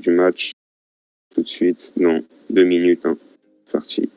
du match tout de suite. Non, 2 minutes. Hein. Parti.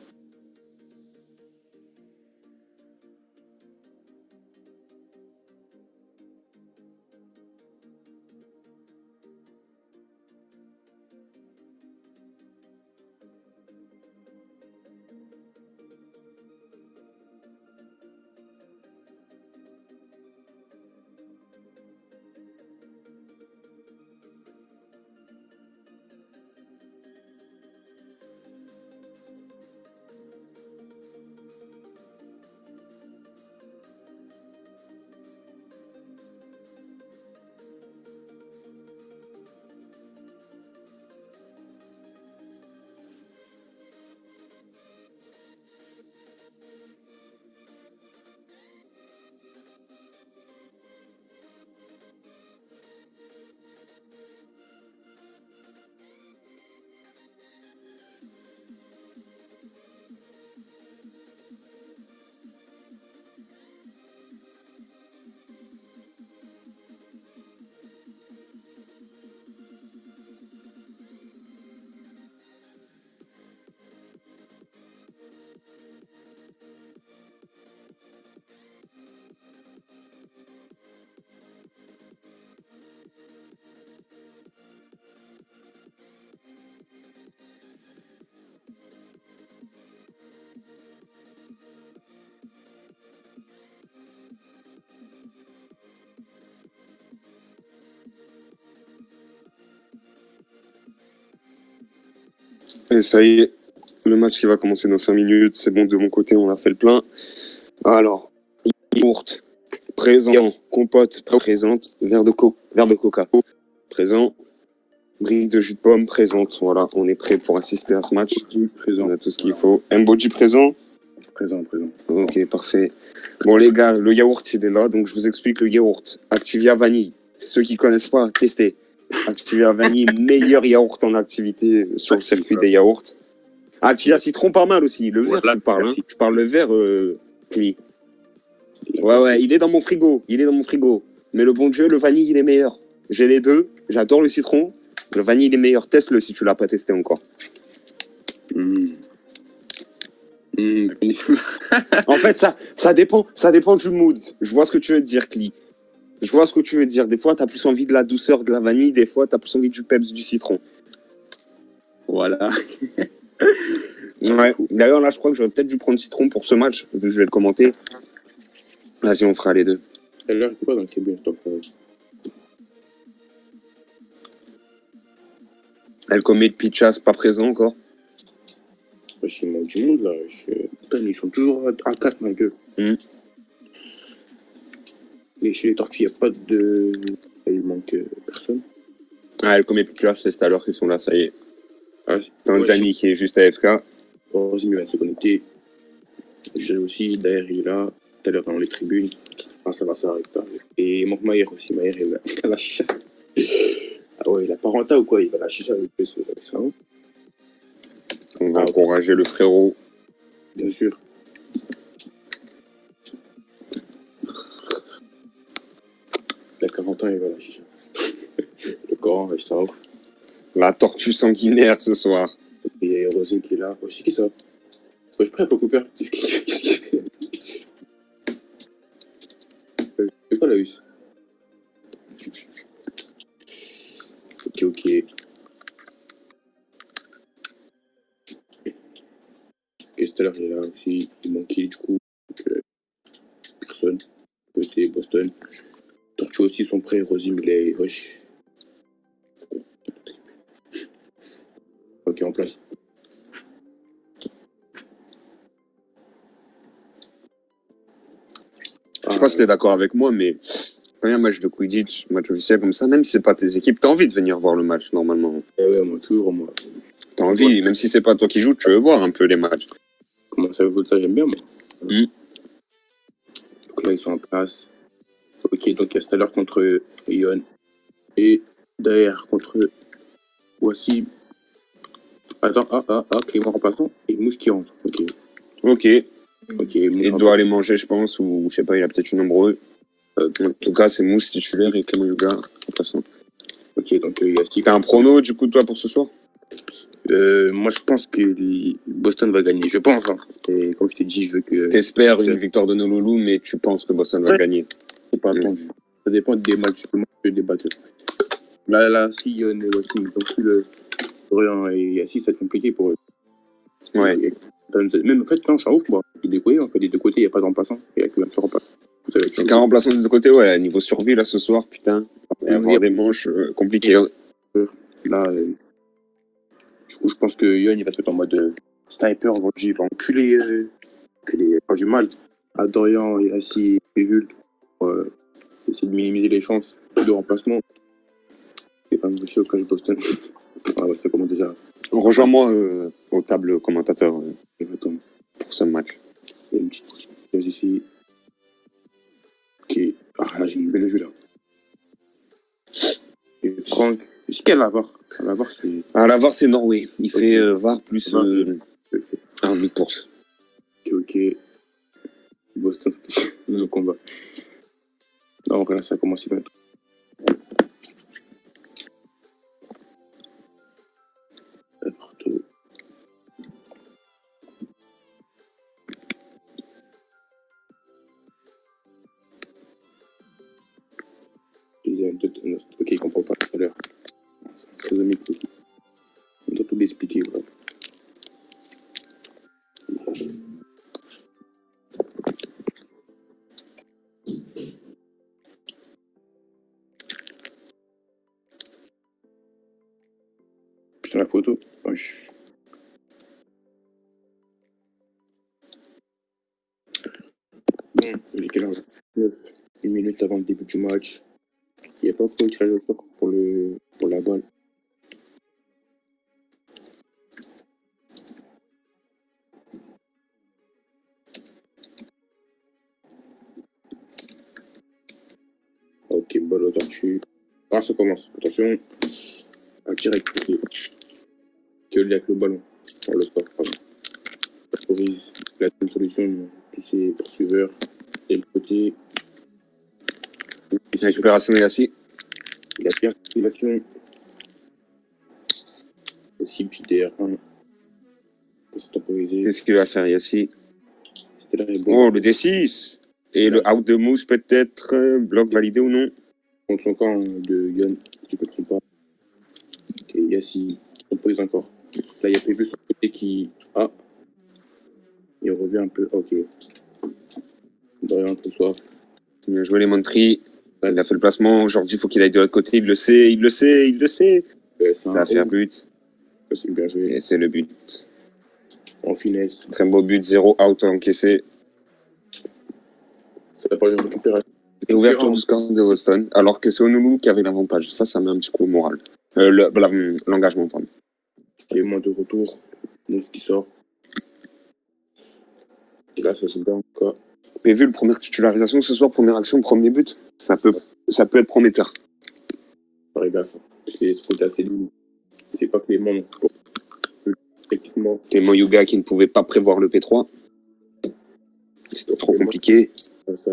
Et ça y est, le match il va commencer dans 5 minutes. C'est bon, de mon côté, on a fait le plein. Alors, yaourt, présent, compote, présente, verre de coca, présent, brique de jus de pomme, présente. Voilà, on est prêt pour assister à ce match. Présent. On a tout ce qu'il faut. Mboji présent. Présent. Ok, parfait. Bon les gars, le yaourt il est là, donc je vous explique le yaourt. Activia vanille. Ceux qui connaissent pas, testez. Activia vanille, meilleur yaourt en activité sur le circuit des yaourts. Activia citron pas mal aussi. Le vert, tu parles, hein. Tu parles le vert, Cli. Ouais, il est dans mon frigo. Mais le bon Dieu, le vanille, il est meilleur. J'ai les deux. J'adore le citron. Le vanille, il est meilleur. Teste-le si tu l'as pas testé encore. En fait, ça dépend du mood. Je vois ce que tu veux dire, Cli. Je vois ce que tu veux dire. Des fois, tu as plus envie de la douceur de la vanille. Des fois, tu as plus envie du peps du citron. Voilà. Ouais. D'ailleurs, là, je crois que j'aurais peut-être dû prendre citron pour ce match, vu que je vais le commenter. Vas-y, on fera les deux. Elle est pas dans le Québec, stop. El Comé de Pichas, pas présent encore. Wesh, il manque du monde là. Putain, ils sont toujours à 4, ma gueule. Et chez les tortues, il n'y a pas de. Il manque personne. Ah, El Comé de Pichas, c'est tout à l'heure qu'ils sont là, ça y est. Ah, Tanzanie qui est juste AFK. Rosy va se connecter. J'ai aussi, d'ailleurs, il est là. Tout à l'heure dans les tribunes. Ah, ça arrive pas. Et il manque Maïr aussi. Maïr, il va à la chicha. Ah ouais, il a pas renta ou quoi? Il va à la chicha avec ça. On va encourager le frérot. Bien sûr. Il a 40 ans, il va à la chicha. Le Coran, ça va. La tortue sanguinaire ce soir. Et il y a Rosine qui est là. C'est qui ça? Je suis prêt pour Cooper. Qu'est-ce qu'il fait? C'est quoi la hus? Ok. Et tout à l'heure, il est là aussi. Il manque qui du coup? Personne. Côté Boston. Tortue aussi sont prêts. Rosine, il est rush. Ok, en place. Je sais pas si t'es d'accord avec moi, mais quand il y a un match de Quidditch, match officiel comme ça, même si c'est pas tes équipes, t'as envie de venir voir le match normalement. Ouais, moi, toujours, moi. T'as envie, même si c'est pas toi qui joues, tu veux voir un peu les matchs. Comment ça veut ça, j'aime bien, moi. Donc là, ils sont en place. Ok, donc il y a Stellar contre Ion. Et derrière contre Wassim. Attends, Clément remplaçant. Et Mousse qui rentre. Ok. Il doit aller manger, je pense, ou je sais pas, il a peut-être une ombreux. En tout cas, c'est Mousse titulaire et Clément Yuga remplaçant. Ok, Ok, donc Yassi. T'as un prono, du coup, toi, pour ce soir? Moi, je pense que Boston va gagner. Je pense. Hein. Et comme je t'ai dit, je veux que. T'espères une victoire de Nololu, mais tu penses que Boston va gagner. C'est pas attendu. Ça dépend des matchs. Des batteurs. Là, si Yon et Wassim, donc si le Dorian et Yassi, ça va être compliqué pour eux. Ouais. Même en fait, non, je suis un ouf, moi. Des côtés, en fait, des deux côtés, il n'y a pas de remplaçant. Il n'y a que un seul remplaçant. Il y a qu'un remplaçant de deux côtés, ouais, niveau survie, là, ce soir, putain. Il va y avoir des manches compliquées. Là, du coup, je pense que Yon, il va se mettre en mode sniper. Aujourd'hui, il va enculer pas du mal à Dorian et Yassi et Vult pour essayer de minimiser les chances de remplacement. Et pas me au cas de Boston. Ah ouais, ça commence déjà. Rejoins-moi aux tables commentateurs pour ce match. Il y a une petite chose ici. Ok. Ah là, j'ai une belle vue là. Et Franck. Est-ce qu'elle a VAR? La VAR, c'est. Ah, la VAR, c'est Norway. Il fait VAR plus un demi-course. Ok. Boston, c'est le combat. Là, on regarde ça commence bientôt. Partout. Ok, il comprend pas tout à l'heure. C'est très ami. On doit tout l'expliquer. Ouais. Putain, la photo. Oh, Bon, il est quelle heure? 9. Une minute avant le début du match. Il n'y a pas trop de tirage au sort pour la balle. Ok, balle au tortue. Ah, ça commence. Attention. Un direct. Qui est avec le ballon. Oh, le score, pardon. Favorise la bonne solution. Tous ses poursuiveurs. Et le côté. Récupération de Yassi. Il a bien fait l'action. Aussi, petit DR1. C'est temporisé. Qu'est-ce qu'il va faire, Yassi? C'était là, bon. Oh, le D6. Et le out de Moose, peut-être. Bloc validé ou non? Contre son camp de Yon, si je ne me trompe pas. Ok, Yassi, qui temporise encore. Là, il y a prévu son côté qui. Ah. Il revient un peu. Ok. Dorian, tout soir. Il a joué les Montry. Il a fait le placement. Aujourd'hui, il faut qu'il aille de l'autre côté. Il le sait, il le sait, il le sait. Ça va faire but. C'est bien joué. Et c'est le but. En finesse. Très beau but, 0 out encaissé. Ça va pas une récupération. Et ouverture du score de Boston, alors que c'est Honolulu qui avait l'avantage. Ça met un petit coup au moral. L'engagement, pardon. Et moins de retour. Mousse qui sort. Et là, ça joue bien encore. Mais vu le première titularisation ce soir, première action, premier but, ça peut être prometteur. Pareil, gaffe. C'est ce côté assez lourd. C'est pas Clément, non. Techniquement. Clément Yuga qui ne pouvait pas prévoir le P3. C'était trop compliqué. Ça,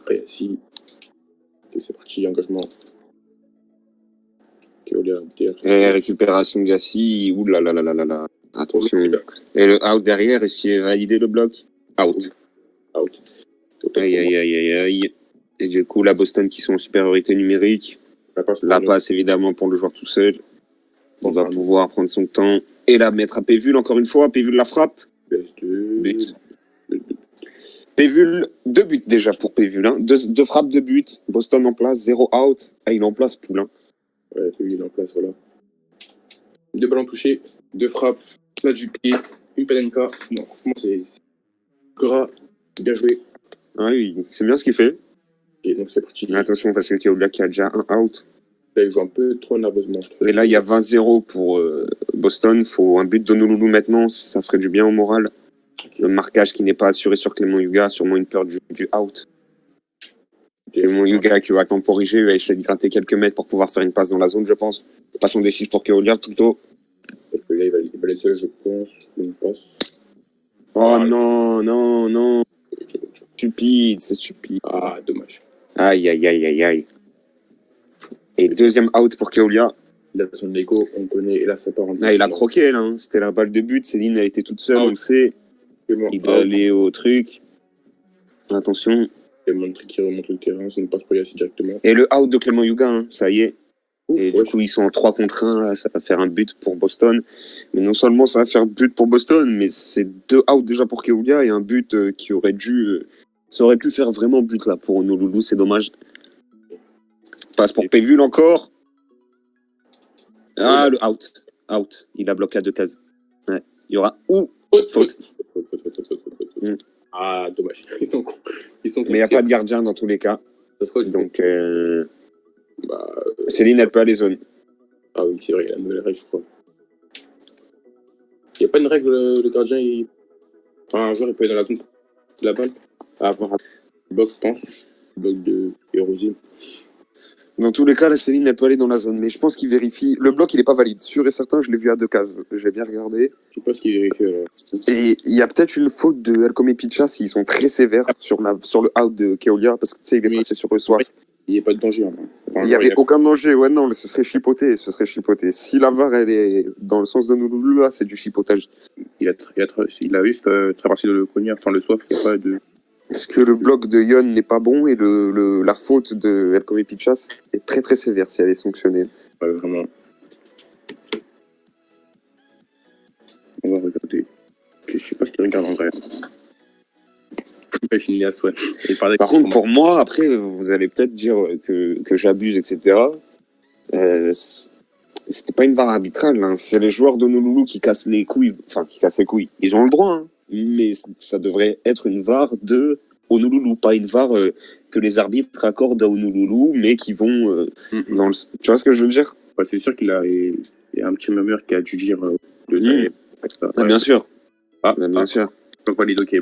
après, si. C'est parti, engagement. Et récupération de Gassi. Ouh là là là là là là. Attention. Et le out derrière, est-ce qu'il est validé le bloc? Out. Aïe aïe aïe aïe aïe. Et du coup, la Boston qui sont en supériorité numérique. La passe évidemment pour le joueur tout seul. On va pouvoir prendre son temps. Et la mettre à Pévul encore une fois. Pévul la frappe. But. Pévul, 2 buts déjà pour Pévul. Hein. Deux frappes, 2 buts. Boston en place, 0 out. Ah, il est en place, Poulain. Ouais, Pévul est en place, voilà. 2 ballons touchés, 2 frappes, plat du pied, une penenka. Non, franchement, c'est gras, bien joué. Ah oui, c'est bien ce qu'il fait. Et donc c'est parti. Mais attention, parce qu'il y a qui a déjà un out. Là, il joue un peu trop nerveusement. Et là, il y a 20-0 pour Boston. Il faut un but d'Honolulu maintenant. Ça ferait du bien au moral. Okay. Le marquage qui n'est pas assuré sur Clément Yuga, sûrement une peur du out. Clément Yuga qui va temporiser, il va essayer de gratter quelques mètres pour pouvoir faire une passe dans la zone, je pense. Passons des 6 pour Keolia plutôt. Parce que là, il va laisser, je pense, une passe. Oh non. Stupide, c'est stupide. Ah, dommage. Aïe. Et deuxième out pour Keolia. Il a son écho, on connaît, et là, ça part en Ah, il a croqué, là. Hein. C'était la balle de but. Céline, elle était toute seule, on le sait. Il doit aller au truc. Attention. Il y a qui remonte le terrain, ça ne passe pas Yassi directement. Et le out de Clément Yuga, hein, ça y est. Et du coup, ils sont en 3 contre 1, là, ça va faire un but pour Boston. Mais non seulement ça va faire un but pour Boston, mais c'est 2 outs déjà pour Keolia et un but qui aurait dû... ça aurait pu faire vraiment but là pour Honolulu, c'est dommage. Passe pour Pévul encore. Ah, le out. Out. Il a bloqué à 2 cases. Ouais. Il y aura faute. Ah, dommage. Ils sont cons. Mais il n'y a pas de gardien dans tous les cas. Donc, Céline, elle peut aller zone. Ah oui, c'est vrai, il y a la nouvelle règle, je crois. Il n'y a pas une règle, le gardien, enfin, un joueur, il peut aller dans la zone de la balle. À avoir un bloc, je pense. Bloc de Hérosine. Dans tous les cas, la Céline, elle peut aller dans la zone. Mais je pense qu'il vérifie. Le bloc, il n'est pas valide. Sûr et certain, je l'ai vu à 2 cases. J'ai bien regardé. Je sais pas ce qu'il vérifie. Et il y a peut-être une faute de Elcome et Picha s'ils sont très sévères sur le out de Keolia. Parce que tu sais, il est passé sur le soif. Il n'y a pas de danger. Enfin, il n'y avait aucun danger. Ouais, non, ce serait chipoté. Si la VAR, elle est dans le sens de Honolulu, là, c'est du chipotage. Il a juste traversé le Konya, enfin le soif, il n'y a pas de... Parce que le bloc de Yon n'est pas bon et la faute de Elcome et Pichas est très très sévère si elle est sanctionnée. Ouais, vraiment. On va regarder. Je sais pas ce qu'il regarde en vrai. Par contre, pour moi, après, vous allez peut-être dire que j'abuse, etc. C'était pas une VAR arbitrale. Hein. C'est les joueurs d'Honolulu qui cassent les couilles. Enfin, qui cassent les couilles. Ils ont le droit, hein. Mais ça devrait être une VAR de Honolulu, pas une VAR que les arbitres accordent à Honolulu, mais qui vont dans le... Tu vois ce que je veux dire? Ouais, c'est sûr qu'il y a un petit murmure qui a dû dire Ah, bien sûr. Bien sûr.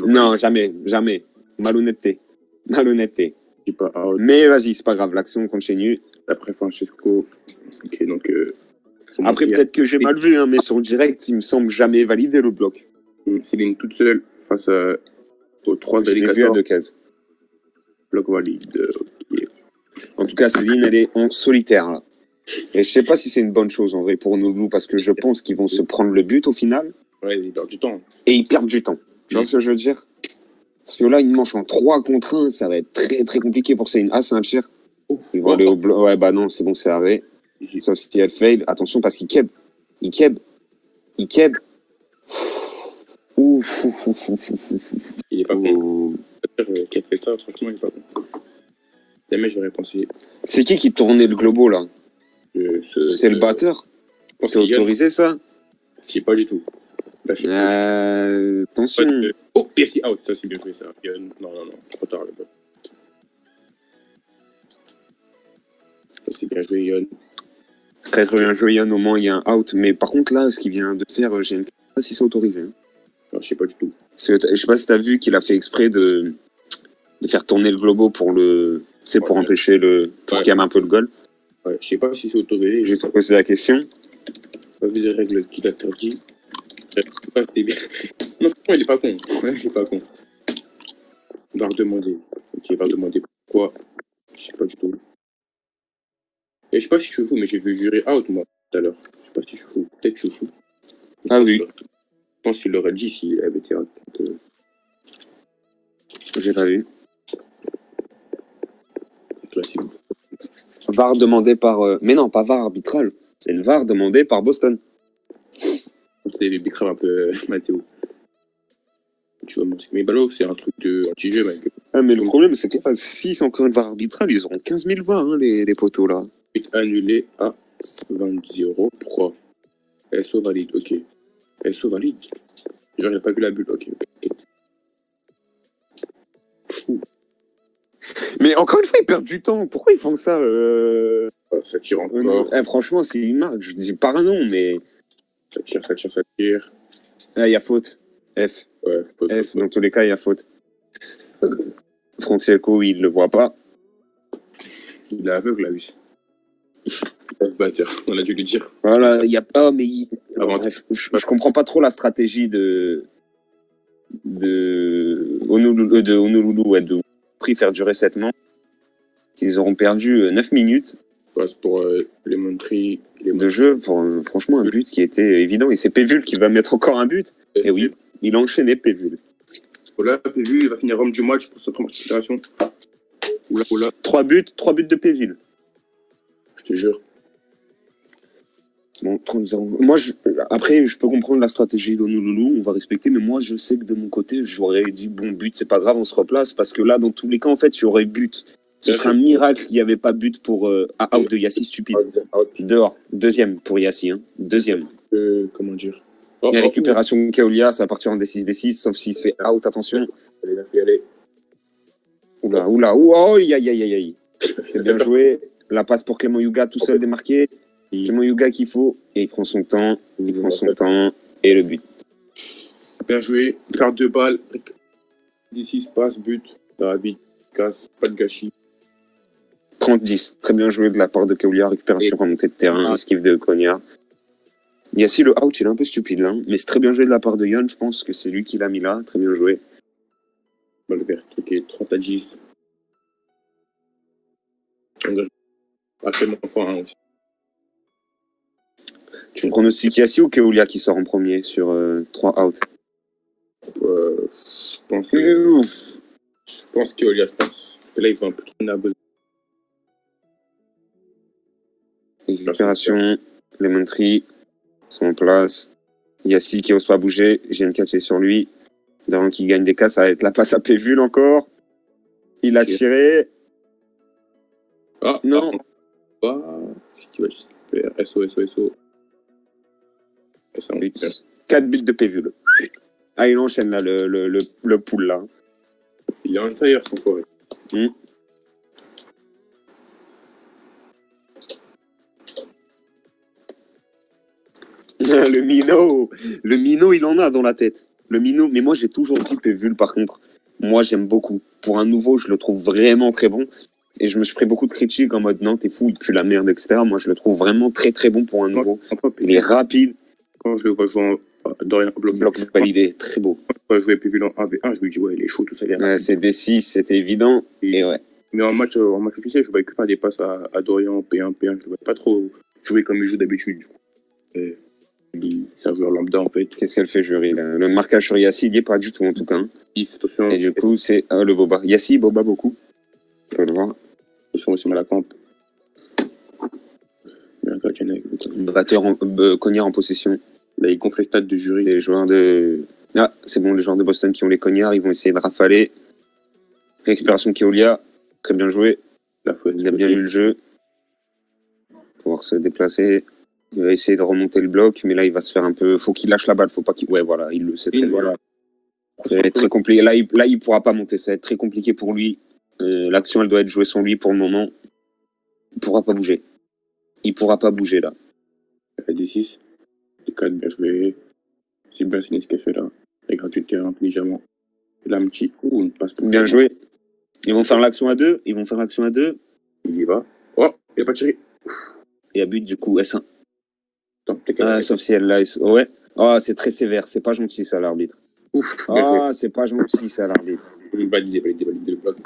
Non, jamais. Malhonnêteté. Mais vas-y, c'est pas grave, l'action continue. Après Francesco. Ok, donc. Après, peut-être que j'ai mal vu, hein, mais sur le direct, il me semble jamais valider le bloc. Céline toute seule face aux 3 alligators. Vu à 2 cases. Bloc valide. Okay. En tout cas, Céline, elle est en solitaire, là. Et je sais pas si c'est une bonne chose, en vrai, pour nous, parce que je pense qu'ils vont se prendre le but au final. Ouais, ils perdent du temps. Et ils perdent du temps. Tu vois ce que je veux dire? Parce que là, une manche en 3 contre 1, ça va être très très compliqué pour Céline. Ah, c'est un tir. Ils vont aller au bloc. Ouais, bah non, c'est bon, c'est arrêt. Sauf si elle fail. Attention, parce qu'il keb. Il keb. Ouf. Il est pas con. Qui a fait ça, franchement, il est pas con. Jamais j'aurais pensé. C'est qui tournait le globo, là? C'est le batteur. C'est autorisé, ça? Je sais pas du tout. Attention. Oh, PSI out, ça c'est bien joué ça. Non, trop tard là-bas. Ça c'est bien joué, Yon. Très bien joué, Yon, au moins il y a un out. Mais par contre, là, ce qu'il vient de faire, je ne sais pas si c'est autorisé. Hein. Non, je sais pas du tout. Parce que, je sais pas si t'as vu qu'il a fait exprès de faire tourner le globo pour le. Tu sais, pour empêcher le. Pour qu'il y ait un peu le goal. Ouais, je sais pas si c'est autorisé. Je vais te poser la question. Pas vu des règles qu'il a interdit. Je sais pas si c'était bien. Non, franchement, il est pas con. Ouais, il est pas con. Il va redemander. Ok, il va redemander pourquoi. Je sais pas du tout. Et je sais pas si je suis fou, mais j'ai vu jurer out moi tout à l'heure. Je sais pas si je suis fou. Peut-être que je suis fou. Ah oui. Je pense qu'il l'aurait dit s'il avait été out. J'ai pas vu. Classique. VAR demandé par... Mais non, pas VAR arbitral. C'est une VAR demandée par Boston. C'est les bicraves un peu Mathéo. Tu vois, mais Ballot, c'est un truc de anti-jeu, mec. Ah, mais le problème, c'est que là, si c'est encore une VAR arbitrale, ils auront 15 000 VAR, hein, les poteaux, là. Annulé à 20 euros. Pourquoi? SO valide, ok. SO valide? Genre, il n'a pas vu la bulle, ok. Fou. Mais encore une fois, ils perdent du temps. Pourquoi ils font ça Ça tire encore. Franchement, c'est une marque. Je dis pas un nom, mais... Ça tire. Ah, il y a faute. F. Ouais, faute. Dans tous les cas, il y a faute. Francesco, il le voit pas. Il est aveugle, là, oui. On a dû lui dire. Voilà, il y a pas, mais... Bref, je comprends pas trop la stratégie de Honolulu, ouais, de faire durer cette manche. Ils auront perdu 9 minutes. passe pour les Montry. De jeu, pour franchement un but qui était évident. Et c'est Pévul qui va mettre encore un but. Et oui, il a enchaîné Pévul. Voilà, Pévul, il va finir homme du match pour sa première considération. Oula. 3 buts de Pévul. Je te jure. Bon, 30-0. Moi, après, je peux comprendre la stratégie d'Honolulu, on va respecter, mais moi, je sais que de mon côté, j'aurais dit, bon, but, c'est pas grave, on se replace, parce que là, dans tous les cas, en fait, il y aurait but. Ce serait un miracle qu'il n'y avait pas but pour out de Yassi, stupide. Dehors. Deuxième pour Yassi, hein. Deuxième. Comment dire La récupération de Keolia, ça va partir en D6, sauf s'il se fait out, attention. Allez. Oula, aïe, aïe. C'est bien joué. La passe pour Clément Yuga, tout seul démarqué. Clément Yuga qu'il faut, et il prend son temps, et le but. Bien joué, carte de balle, D6, passe, but, rapide, casse, pas de gâchis. 30-10, très bien joué de la part de Keolia, récupération, remontée de terrain, esquive de Konya. Yassi, le out, il est un peu stupide là, mais c'est très bien joué de la part de Yon, je pense que c'est lui qui l'a mis là, très bien joué. Le vert, ok, 30-10. Assez bon fort, hein, aussi. Tu pronostiques Yassi ou Keolia qui sort en premier sur 3 out? Je pense Keolia, je pense. Là, il faut un peu trop nerveux. Récupération, les Montry sont en place. Yassi qui n'ose pas bouger, j'ai une catch sur lui. Daron qui gagne des cas, ça va être la passe à Pévul encore. Il a tiré. Non. Tu vas juste faire SO. 4 buts de Pévul. Ah, il enchaîne là, le pool là. Il est en intérieur, son forêt. Le minot, il en a dans la tête. Le minot, mais moi j'ai toujours dit Pévul par contre. Moi j'aime beaucoup. Pour un nouveau, je le trouve vraiment très bon. Et je me suis pris beaucoup de critiques en mode non, t'es fou, il pue la merde, etc. Moi je le trouve vraiment très très bon pour un nouveau. Il est rapide. Quand je le vois jouer en Dorian bloc validé, très beau. Quand je jouais Pévul en 1v1, je me dis ouais, il est chaud, tout ça. C'est D6, c'était évident. Et ouais. Mais en match officiel, je voyais que faire des passes à Dorian, P1, je ne voyais pas trop jouer comme il joue d'habitude. Du coup. C'est un joueur lambda en fait. Qu'est-ce qu'elle fait, jury là? Le marquage sur Yassi, il n'y est pas du tout en tout cas. Attention, et du coup, c'est le Boba. Yassi, Boba beaucoup. On peut le voir. Attention aussi, Malacamp. Batteur cognard en possession. Là, il gonfle les stats de jury. Les joueurs de. Ah, c'est bon, les joueurs de Boston qui ont les cognards, ils vont essayer de rafaler. Récupération Keolia, très bien joué. Il a bien lu le jeu. Pouvoir se déplacer. Il va essayer de remonter le bloc, mais là, il va se faire un peu. Faut qu'il lâche la balle, faut pas qu'il. Ouais, voilà, il le sait très bien. Voilà. Ça va être très compliqué. Là, il pourra pas monter. Ça va être très compliqué pour lui. L'action, elle doit être jouée sans lui pour le moment. Il pourra pas bouger. Il pourra pas bouger là. D6. D4, bien joué. C'est bien signé ce qu'il fait là. Il gratuit de terrain intelligemment. Là, un petit coup, une passe. Bien joué. Ils vont faire l'action à 2. Il y va. Oh, il a pas tiré. Et à but, du coup, S1. Sauf si elle l'a. Ouais. Ah, c'est très sévère. C'est pas gentil, ça, l'arbitre. C'est pas gentil, ça, l'arbitre. Validé le bloc.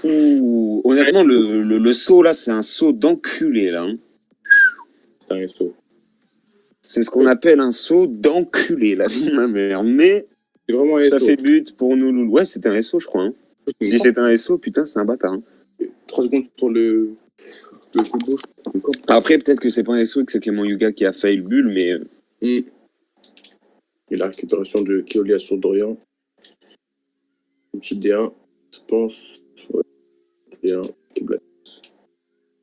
Honnêtement, le saut, là, c'est un saut d'enculé, là. Hein. C'est un saut. C'est ce qu'on appelle un saut d'enculé, la vie de ma mère. Mais vraiment ça fait but pour nous. Ouais, c'était un SO, je crois. Hein. Si c'était un SO, putain, c'est un bâtard. Hein. 3 secondes sur le coup de gauche. Après, peut-être que c'est pas un SO et que c'est Clément Yuga qui a fait le bulle, mais... Et la récupération de Keolia sur Dorian. Un petit D1, je pense. Ouais. D1,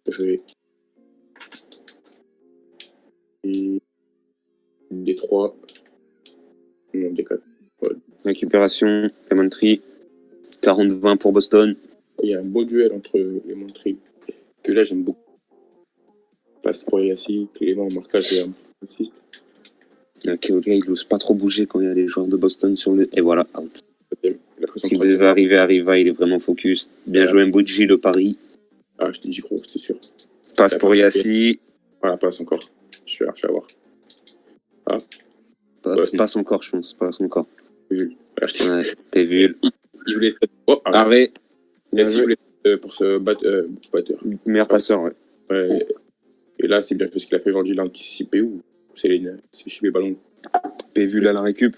je vais... Et... D3. Non, D4. Ouais. Récupération, Lemon Tree. 40-20 pour Boston. Il y a un beau duel entre les Montry que là j'aime beaucoup. Passe pour Yassi, Clément, marquage et un assist. Keolia, il n'ose pas trop bouger quand il y a les joueurs de Boston sur le... Et voilà, out. S'il devait arriver à Riva, il est vraiment focus. Bien joué, Mbouji de Paris. Ah, je t'ai dit gros, c'était sûr. Passe pour Yassi. Voilà, passe encore. Je suis à voir. Ah. Passe encore, je pense. Passe encore. Pévul. Ouais, Pévul. Il voulait... Arrêt. Yassi voulait pour ce batteur. Meilleur passeur, ouais. Ouais. Et là, c'est bien ce qu'il a fait aujourd'hui. Il a anticipé ou c'est chier le ballon. Vu là la récup.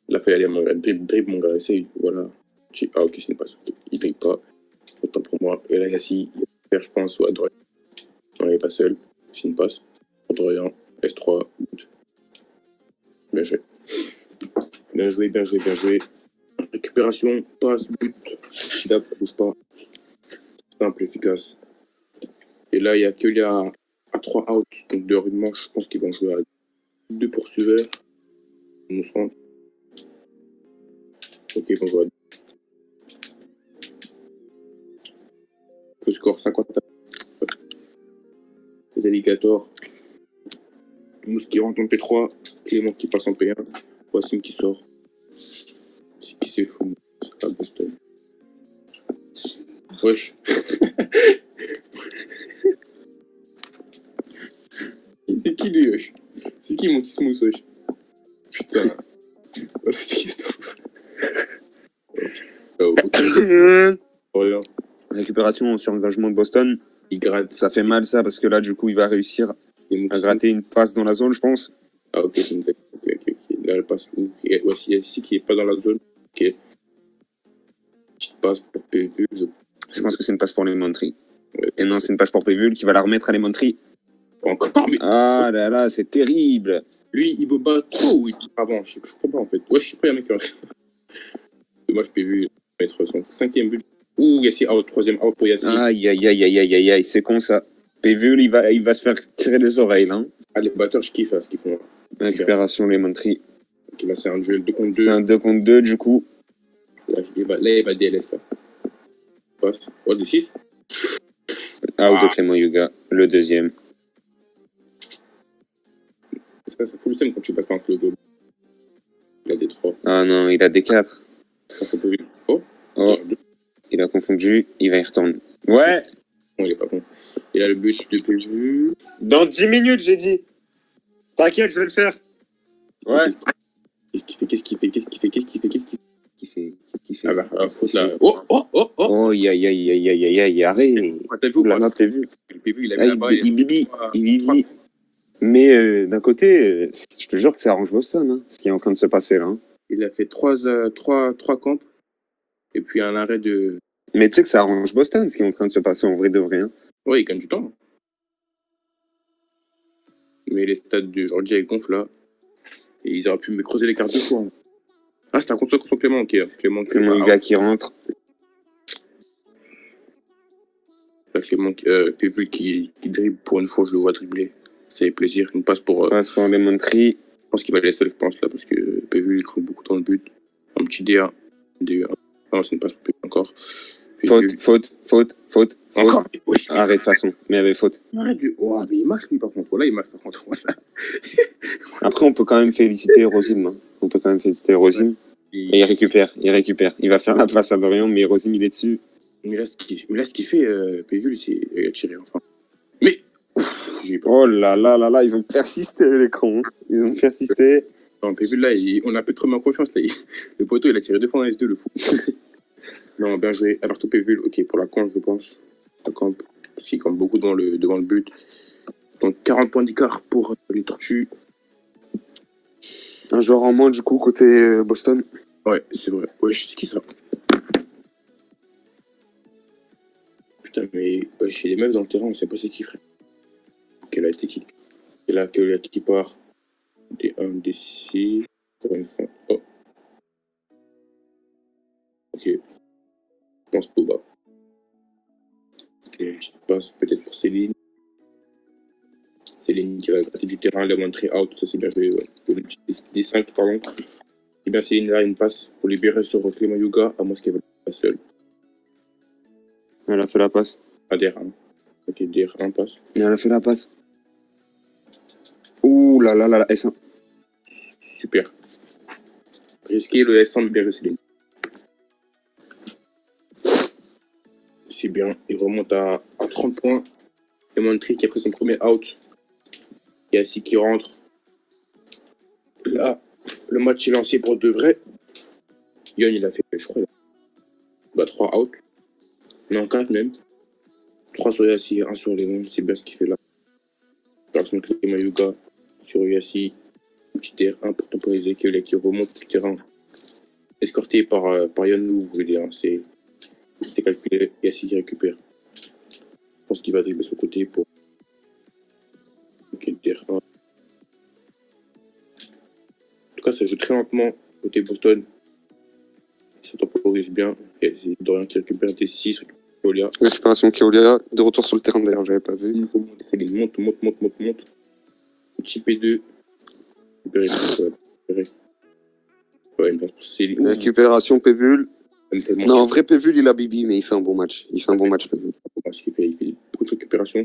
Il a fait aller, dribble, mon gars, essaye. Voilà. Ah, ok, ce n'est pas ça. Il dribble pas. Autant pour moi. Et là, Yassi, il va faire, je pense, ou à droite. Non, il n'est pas seul. C'est une passe. Contre rien. S3. Bien joué. Bien joué, bien joué, bien joué. Récupération, passe, but. Là, ça bouge pas. Simple, efficace. Et là, il y a que à 3 outs, donc 2 rudements. Je pense qu'ils vont jouer à 2 poursuiveurs. On se rend. Ok, bon, voilà. Le score 50. Les alligators. Mousse qui rentre en P3. Clément qui passe en P1. Wassim qui sort. C'est qui c'est fou. À Boston. Wesh. C'est qui lui, wesh? C'est qui mon petit smooth, wesh? Putain. Voilà, c'est qui stop. Oh, rien. Récupération sur engagement de Boston. Il gratte. Ça fait mal ça parce que là du coup il va réussir à gratter une passe dans la zone, je pense. Ah ok, ok. Là elle passe où? Voici ici qui est pas dans la zone. Ok. Petite passe pour PV. Je pense que c'est une passe pour Lemontry. Ouais. Et non, c'est une passe pour Pévul qui va la remettre à Lemontry. Encore, mais. Ah là là, c'est terrible. Lui, il veut pas trop ou il tire avant. Je comprends pas en fait. Ouais, je sais pas, il y a un mec qui va. Moi, je peux vu mettre son 5e but. Ouh, Yassi out, 3e out pour Yassi. Aïe, c'est con ça. Pévul, il va se faire tirer les oreilles là. Ah, les batteurs, je kiffe ce qu'ils font. Récupération Lemontry. Ok, là, c'est un duel 2 contre 2. C'est un 2 contre 2 du coup. Là, il va DLS là. Passe. Oh, de 6. Out de Clément Yuga, le deuxième. Ça fout le seum quand tu passes par un club. Il a des 3. Ah non, il a des 4. Ça fait peu. Oh, il a confondu, il va y retourner. Ouais. Non, il est pas con. Il a le but de PV. Dans 10 minutes, j'ai dit. T'inquiète, je vais le faire. Ouais. Qu'est-ce qu'il fait Qui fait Ah bah, faute là. Oh aïe, arrête. T'as vu ou pas? T'as vu. Le PV, il a mis là-bas. Il bibi. Mais d'un côté, je te jure que ça arrange Boston, hein, ce qui est en train de se passer là. Hein. Il a fait 3 camps. Et puis un arrêt de. Mais tu sais que ça arrange Boston, ce qui est en train de se passer en vrai de vrai. Hein. Ouais, il gagne du temps. Mais les stades de Georgia, ils gonflent là. Et ils auraient pu me creuser l'écart 2 fois. Hein. Ah, c'est un contre Clément, ok. Clément Yuga qui rentre. Là, Clément, PV qui dribble. Pour une fois, je le vois dribbler. C'est plaisir. Une passe pour. Passe pour Lemontry. Je pense qu'il va aller seul, je pense, là, parce que PV, il croit beaucoup dans le but. Un petit DA. Ah, c'est une passe pour PV encore. Faute. Encore. Oui. Arrête de façon. Mais il y avait faute. Arrête de. Oh, mais il marche, lui, par contre. Voilà, il marche, par contre. Voilà. Après, on peut quand même féliciter Rosim. Hein. Ouais. Et il récupère. Il va faire la passe à Dorian, mais Rosim, il est dessus. Mais là, ce qu'il fait, PV, c'est. Il a tiré, enfin. Mais. Oh là, ils ont persisté, les cons. Ils ont persisté. Non, PV, là, on a un peu trop en confiance, là. Le poteau, il a tiré 2 fois en S2, le fou. Non, bien joué. Alberto Pévul, ok, pour la camp, je pense. La camp, parce qu'il campe beaucoup devant le but. Donc, 40 points d'écart pour les Tortues. Un joueur en moins, du coup, côté Boston. Ouais, c'est vrai. Ouais, je sais qui ça. Putain, mais ouais, chez les meufs dans le terrain, on sait pas c'est qui, frère. Quelle a été qui. Et là, que la qui part. Des 1, des 6. Pour une fois. Oh. Ok. Je pense Boba. Ok, je passe peut-être pour Céline. Céline qui va gratter du terrain, la montrer out, ça c'est bien joué. Ouais. Des 5, pardon. Et bien Céline là, une passe pour libérer sur Clément Yuga, à moins qu'elle va pas seule. Elle a fait la passe. Ah, DR1. Ok, DR1 passe. Elle a fait la passe. Ouh là, S1. Super. Risqué le S1 de bien joué Céline. C'est bien, il remonte à 30 points. Et Montry qui a pris son premier out. Il y a Yassi qui rentre. Là, le match est lancé pour de vrai. Yon, il a fait, je crois, 3 out. Non, 4 même. 3 sur Yassi, 1 sur Léon, c'est bien ce qu'il fait là. Personne clé Mayuga sur Yassi. Petit terre 1 pour temporiser Keolia qui remonte du terrain. Escorté par Yannou, vous voulez dire. Hein, c'est calculé, Yassi qui récupère. Je pense qu'il va dribbler son côté pour. Ok, terre 1. En tout cas, ça joue très lentement côté Boston. Ça temporise bien. Et c'est Dorian qui récupère T6, récupère Keolia. Récupération Keolia, de retour sur le terrain d'ailleurs, j'avais pas vu. Monte. Petit P2. Récupérer. Ouais, une passe pour Céline. Récupération Pévul. Tellement Non, en vrai Pévul, il a Bibi, mais il fait un bon match. Il fait un bon match, Pévul. parce qu'il fait beaucoup de récupération.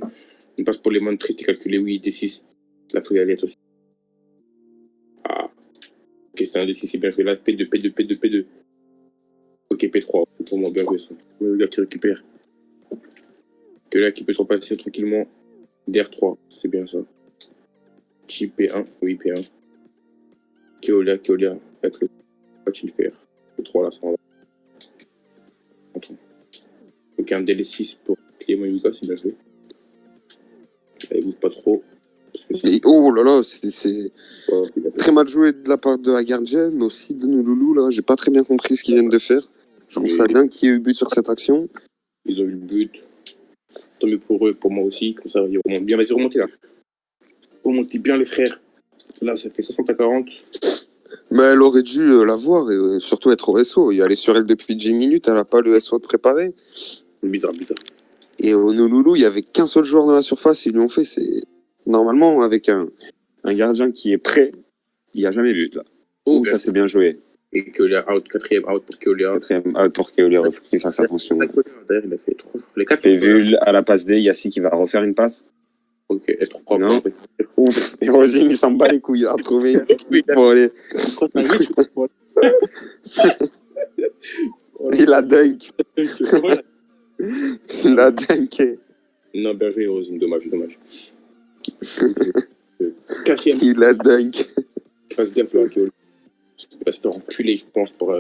Une passe pour les montres, c'était calculé, oui, D6. La feuille allait aussi. Ah. Ok, c'était un D6, c'est bien joué là. P2. Ok, P3. Pour moi, bien joué ça. Le gars qui récupère. Que là, qui peut s'en passer tranquillement. DR3, c'est bien ça. Chi P1, oui, P1. Keolia, avec le pas-il faire. P3 là, ça en va. Ok, un DL6 pour Clément Yuga, c'est bien joué. Il bouge pas trop. Parce que Et oh là là, c'est c'est très mal joué de la part de la gardienne, mais aussi de Nouloulou, là. J'ai pas très bien compris ce qu'ils viennent de faire. Je trouve ça dingue qu'il y ait eu but sur cette action. Ils ont eu le but. Tant mieux pour eux, pour moi aussi. Comme ça, ils remontent bien. Vas-y, remontez là. Remontez bien, les frères. Là, ça fait 60 à 40. Mais elle aurait dû l'avoir et surtout être au SO. Il allait sur elle depuis 10 minutes, elle a pas le SO de préparé. Bizarre. Et au Nouloulou, il y avait qu'un seul joueur dans la surface, ils lui ont fait. C'est normalement avec un gardien qui est prêt, il n'y a jamais but là. Oh, ça c'est bien joué. Et Keolia out, 4e out pour Keolia. 4e out pour Keolia, il faut qu'il fasse attention. D'ailleurs, il a fait 3. Les 4 Pévul à la passe D, Yassi qui va refaire une passe. Ok, S3. Non. Ouf, et Rosim il s'en bat les couilles, il a trouvé pour aller. Il a dunk. Il a dunké. Non, bien joué, Rosim, dommage. 4e. Il a dunk. Passe gaffe là, Keolia. C'est enculé, je pense, pour.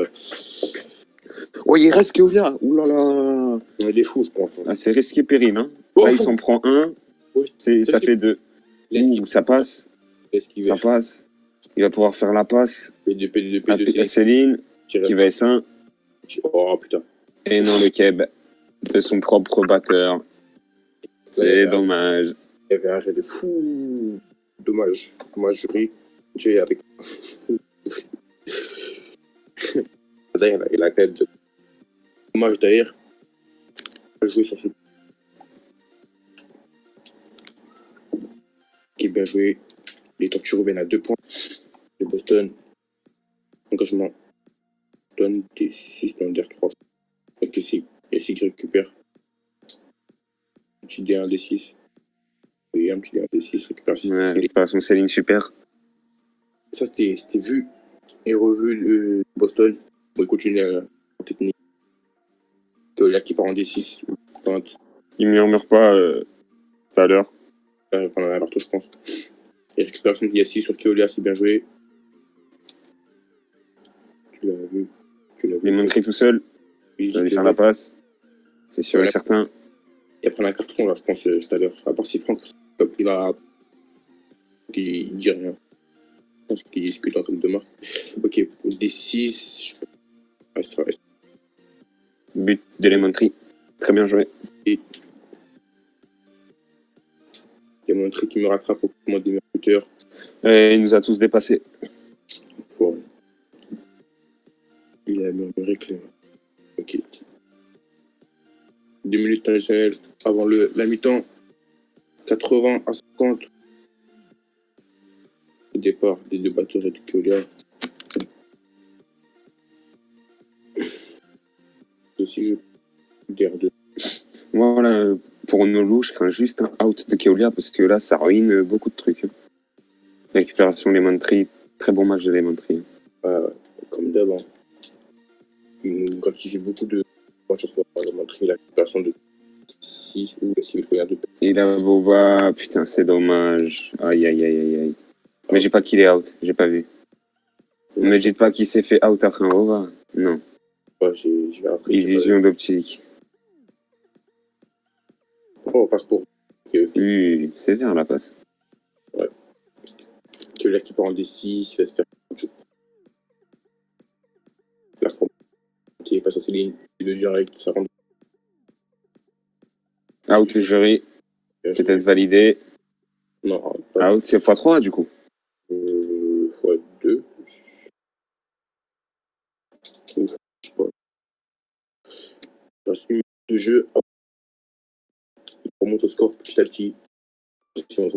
Oh, il reste Keolia. Ouh là là. Il est fou, je pense. Ah, c'est risqué péril, hein. Oh, là, il s'en prend un. Ça fait 2. Ouh, ça passe. Ça passe. Il va pouvoir faire la passe. P2, Céline, qui va S1. Oh putain. Et non, le Keb de son propre batteur. C'est dommage. Il y avait un arrêt de fou. Dommage. Moi, je ris. J'ai avec. D'ailleurs, il a la tête de. Dommage d'ailleurs. Il a joué sur ce. Qui est bien joué. Les Tortues reviennent à 2 points. De Boston. Engagement. Boston, T6 dans le DR3. Ok, c'est ici qui récupère. Un petit D1, D6. Et un petit D1, D6. Récupération Céline, super. Ça, c'était vu et revu de Boston. Bon, il continue en technique. Là, qui part en D6. Il murmure pas tout à l'heure. Pendant un marteau, je pense. Et récupération de Yassi sur Keolia, c'est bien joué. Tu l'as vu. Il est montré tout seul. Il va lui faire la passe. C'est sûr et certain. Il va prendre un carton, là, je pense, tout à l'heure. À part si Franck, il va. Il dit rien. Je pense qu'il discute en train de marque. Ok, D6. Restera. But d'Elementary. Très bien joué. Et il y a mon truc qui me rattrape au moment des buteurs. Il nous a tous dépassés. Fort. Il a murmuré Clément. Ok. 2 minutes additionnelles avant la mi-temps. 80 à 50. Au départ des 2 batteurs et de Keolia. Aussi, je DR2. Voilà, pour Nolo, je crains juste un out de Keolia parce que là, ça ruine beaucoup de trucs. Récupération Elementary, très bon match de Elementary. Comme d'hab, il nous gratifie beaucoup de matchs pour Elementary, la récupération de 6 ou est-ce qu'il faut regarder. Et là, Boba, putain, c'est dommage. Aïe. Mais j'ai pas qu'il est out, j'ai pas vu. Ne me dites pas qu'il s'est fait out après un Boba. Non. Ouais, j'ai Illusion d'optique. Oh, passeport. Ok. Oui, c'est bien la passe. Que l'air qui part en D6, il va se faire. La forme qui est pas censé les direct, ça rentre. Out le jury, peut-être validé. Non, pas Out, c'est x3 du coup. x2. Ou je sais pas. Passe une minute de jeu. Hop. Il remonte au score petit à petit. Si on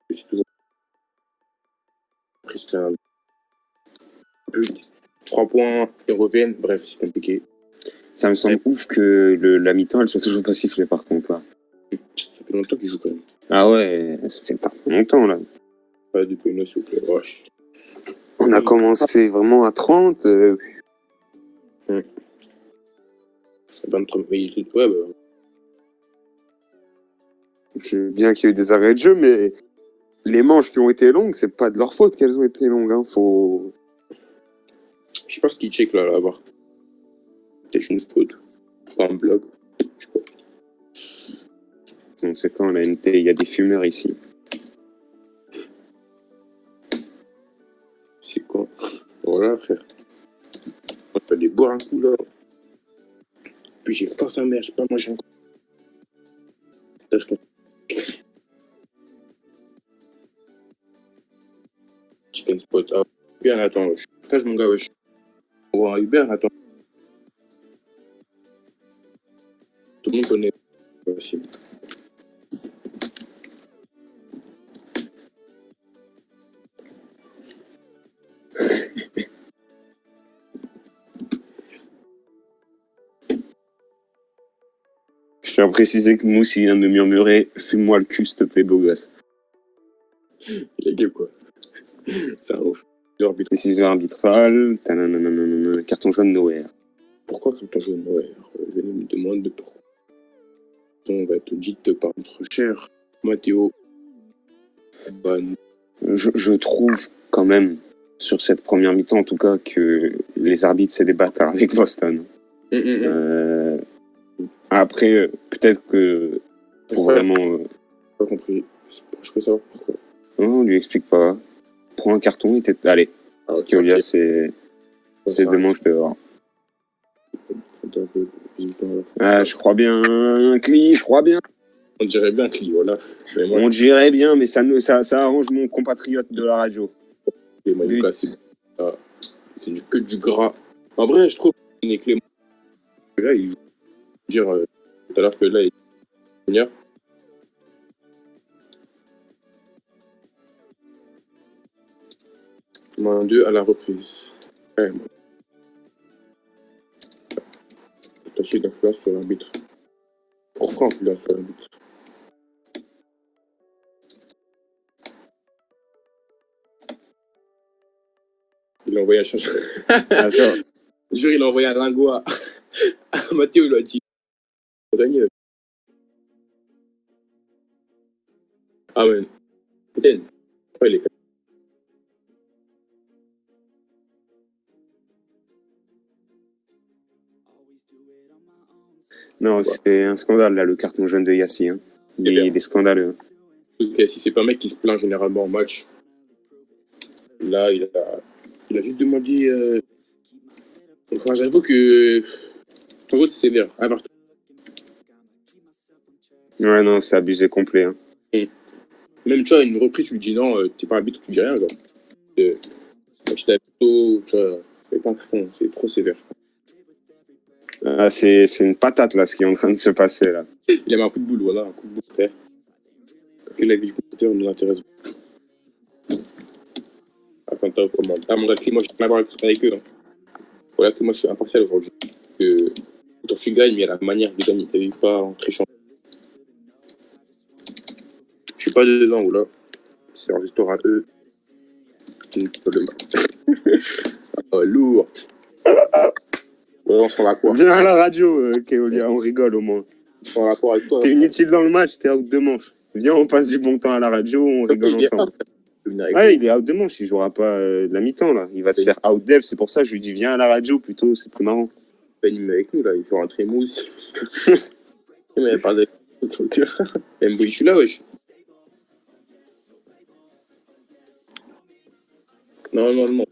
c'est toujours presque un peu. 3 points, ils reviennent. Bref, c'est compliqué. Ça me semble ouf que la mi-temps, elle soit toujours pas sifflée par contre. Là. Ça fait longtemps qu'ils jouent quand même. Ah ouais, ça fait pas longtemps là. Pas depuis une souffle. Wesh. On a commencé vraiment à 30. 23 mais ouais, bah. Je veux bien qu'il y ait eu des arrêts de jeu, mais les manches qui ont été longues, c'est pas de leur faute qu'elles ont été longues. Hein. Faut... Je sais pas ce qu'il check là, là-bas. Peut-être une faute. Pas un blog. Je sais pas. On sait quand la NT, il y a des fumeurs ici. C'est quoi? Voilà, frère. On va aller boire un coup là. Puis j'ai faim sa mère, j'ai pas mangé encore. Là, je Chicken spot. Ah, Uber, attends, wesh. Cache mon gars, wesh. On va voir Uber, attends. Tout le monde connaît. Aussi. Je tiens à préciser que Mousse, il vient de murmurer « Fume-moi le cul, s'il te plaît, beau gosse ». Il est gay, quoi. C'est un ouf. Décision arbitrale, carton jaune nowhere. Pourquoi quand on joue Noël, je me demande pourquoi. On va être dite par notre cher Mathéo. Je trouve quand même, sur cette première mi-temps en tout cas, que les arbitres, c'est des bâtards avec Boston. Après, peut-être que faut vraiment... Pas compris. Je peux savoir pourquoi. Non, on lui explique pas. Prends un carton, il t'est... Allez, Ah, ok, Keolia, ok. c'est deux manches dehors. Ah, je crois bien, Cli, je crois bien. On dirait bien Cli, voilà. Mais moi, on dirait bien, mais ça arrange mon compatriote de la radio. c'est que du gras. En vrai, je trouve qu'il est Clément. Là, il dire tout à l'heure que là, il est meilleur. Main 2 à la reprise. Ouais, tâcher d'influence sur l'arbitre. Pourquoi influence sur l'arbitre? Il a envoyé un change. Attends. Jure, il a envoyé un lingot à Mathéo, il lui a dit on va gagner. Ah ouais. Putain. Pourquoi il est Non, c'est un scandale, là, le carton jaune de Yassi. Hein. Il est scandaleux. Ok, si c'est pas un mec qui se plaint généralement en match, là, il a juste demandé. Enfin, j'avoue que. En gros, c'est sévère. Ouais, non, c'est abusé complet. Hein. Même, tu vois, une reprise, tu lui dis non, t'es pas arbitre, tu dis rien, genre. Tu t'as plutôt. Tu vois, c'est trop sévère, je crois. Ah, c'est une patate, là, ce qui est en train de se passer, là. Il avait un coup de boule, voilà, un coup de boule, frère. Que la vie du compétiteur nous intéresse. Enfin, t'as comment? Ah, mon gars, moi, je n'ai rien à voir avec eux. Hein. Voilà que moi, je suis impartial aujourd'hui. Quand tu gagnes, mais il y a la manière de gagner. T'as vu, pas en trichant. Je suis pas dedans, ou là. C'est leur histoire à eux. Oh, lourd. Ouais, on s'en va quoi? Viens à la radio, Keolia, on rigole au moins. On s'en va quoi avec toi? T'es inutile dans le match, t'es out de manche. Viens, on passe du bon temps à la radio, on rigole ensemble. Ah, il est out de manche, il jouera pas de la mi-temps, là. Il va se faire out dev, c'est pour ça que je lui dis viens à la radio plutôt, c'est plus marrant. Il met avec nous, là, il fait rentrer Mousse. Mais pas de Mboui, je suis là, wesh. Non, non, non.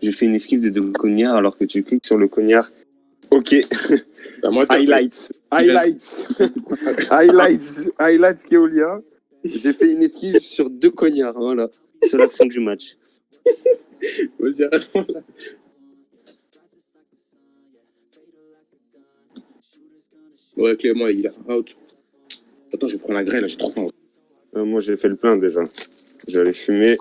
J'ai fait une esquive de 2 cognards alors que tu cliques sur le cognard. Ok. Bah, moi, Highlights. Highlights. Highlights. Highlights Keolia. J'ai fait une esquive sur 2 cognards. Voilà. C'est l'action du match. Vas-y, arrête-moi là. Ouais, Clément, il est out. Attends, je vais prendre la grêle, là, j'ai trop faim. Moi, j'ai fait le plein déjà. J'allais fumer.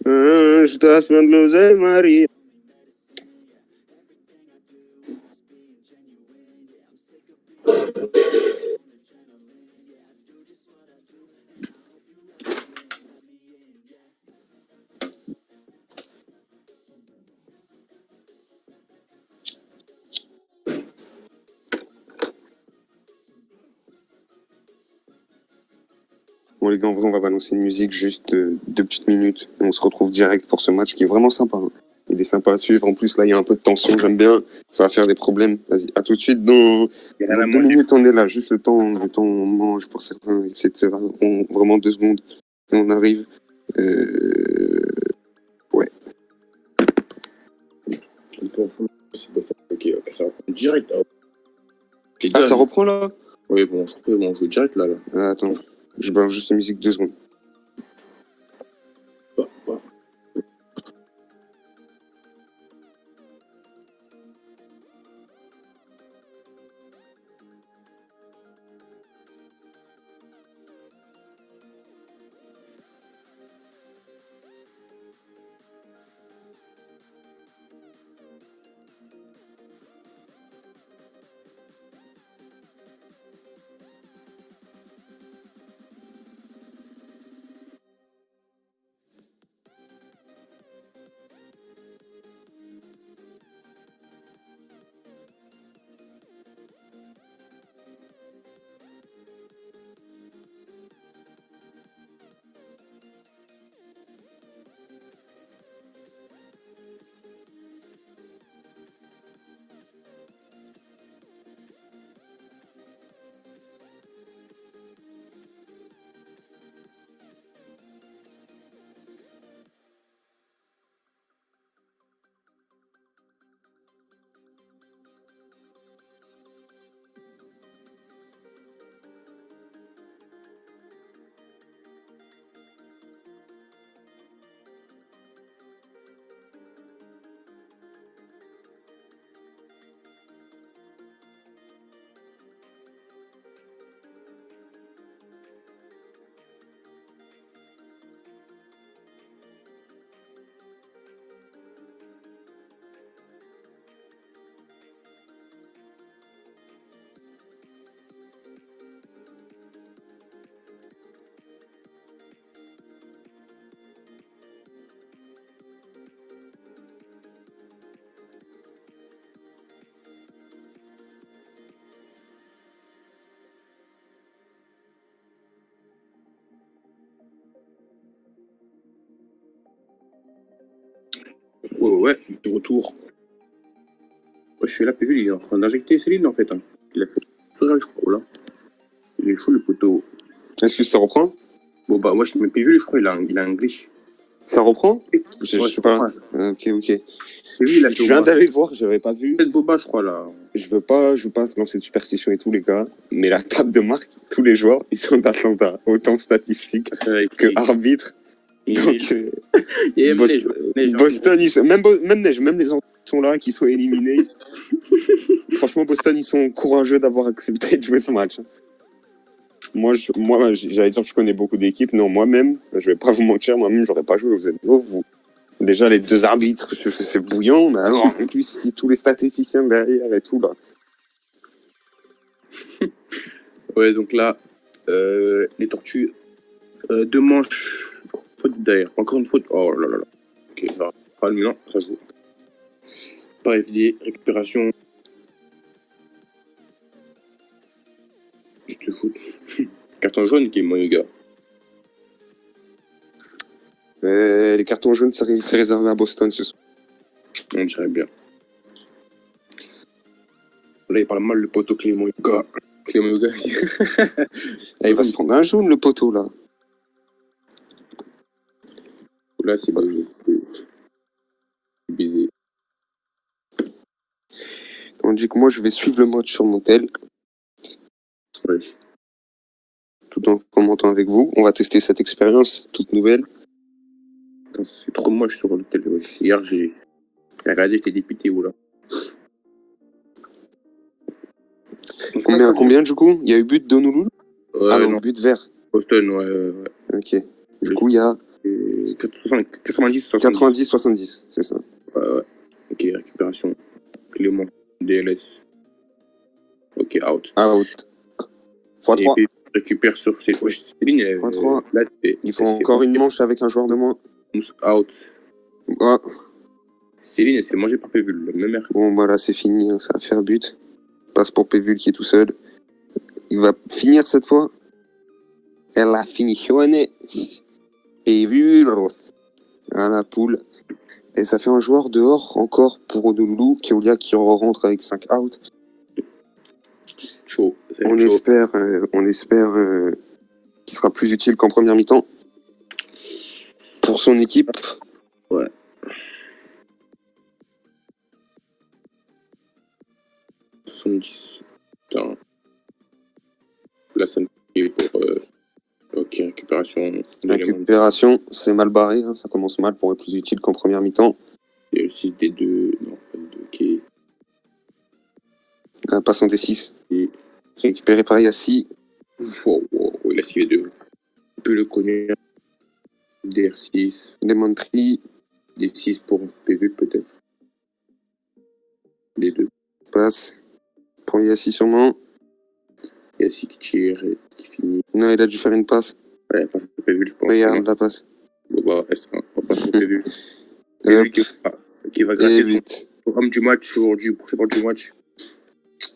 Je dois faire de l'oseille, Marie. Bon, les gars, en vrai, on va balancer une musique juste 2 petites minutes. Et on se retrouve direct pour ce match qui est vraiment sympa. Hein. Il est sympa à suivre. En plus, là, il y a un peu de tension. J'aime bien. Ça va faire des problèmes. Vas-y, à tout de suite. Dans 2 minutes, on est là. Juste le temps on mange pour certains, etc. Vraiment 2 secondes. Et on arrive. Ouais. Ok, ça reprend direct. Ah, ça reprend là? Oui, bon, je joue direct là. Ah, attends. Je balance juste la musique 2 secondes. Ouais, de retour. Moi, je suis là, PV, il est en train d'injecter Céline en fait. Hein. Il a fait ça, je crois, là. Il est chaud le poteau. Est-ce que ça reprend? Bon, bah, moi, je mets PV, je crois, il a un glitch. Ça reprend? Je Ouais, sais pas. Ok. PV, il a Je viens d'aller voir, j'avais pas vu. C'est Boba, je crois, là. Je veux pas se lancer de superstition et tout, les gars. Mais la table de marque, tous les joueurs, ils sont d'Atlanta. Autant statistique que arbitre. Donc, Boston, même Neige, même les Anglais sont là, qui sont éliminés. Franchement, Boston, ils sont courageux d'avoir accepté de jouer ce match. Moi, j'allais dire que je connais beaucoup d'équipes. Non, moi-même, je vais pas vous mentir, moi-même, j'aurais pas joué. Vous êtes beaux, vous. Déjà, les 2 arbitres, c'est bouillant. Mais alors, en plus, tous les statisticiens derrière et tout, là. Ouais, donc là, les tortues, 2 manches, faute derrière. Encore une faute. Oh là là là. Ok, ça va. Non, ça joue. Par FD, récupération. Je te fous. 4 carton jaune qui est mon gars. Les cartons jaunes, c'est réservé à Boston ce soir. On dirait bien. Là, il parle mal le poteau Clément Yoga. Clément Yoga. Eh, il va se prendre un jaune, le poteau, là. Là, c'est baisé. On dit que moi, je vais suivre le match sur mon tel, Ouais. tout en commentant avec vous. On va tester cette expérience toute nouvelle. Putain, c'est trop moche sur le tel. Wesh. Hier, j'ai regardé, j'étais dépité ou là. Combien du coup? Il y a eu but d'Honolulu? Ah non, non, but vert. Boston, ouais. Ok. Du coup, il y a 90-70. 90-70, c'est ça. Ouais. Ok, récupération. Clément, DLS. Ok, out. Out. x3. Et puis, récupère sur Céline. x3. Là, Il faut encore une manche avec un joueur de moins. Out. Ah. Céline, elle s'est mangée par Pévul, le même air. Bon, bah là, c'est fini. Hein, ça va faire but. Passe pour Pévul qui est tout seul. Il va finir cette fois. Elle a fini. Pévul. À la poule. Et ça fait un joueur dehors encore pour Honolulu. Keolia qui rentre avec 5 out. Chaud. On espère qu'il sera plus utile qu'en première mi-temps pour son équipe. Ouais. Putain. Là, ça me fait pour. Ok, récupération. Récupération, c'est mal barré. Hein, ça commence mal pour être plus utile qu'en première mi-temps. Et aussi des deux. Non, pas des deux. Ok. Passant des 6. Et... Récupéré par Yassi. Wow, il a filé deux. On peut le connaître. DR6. Des Montry. Des 6 pour PV peut-être. Les deux. Passe. Pour Yassi sûrement. Yassi qui tire et qui finit. Non, il a dû faire une passe. Ouais, passe pour PV, je pense. Regarde la passe. Bon, bah, S1. On passe pour PV. PV qui va gratter son homme du match aujourd'hui, pour ce du match.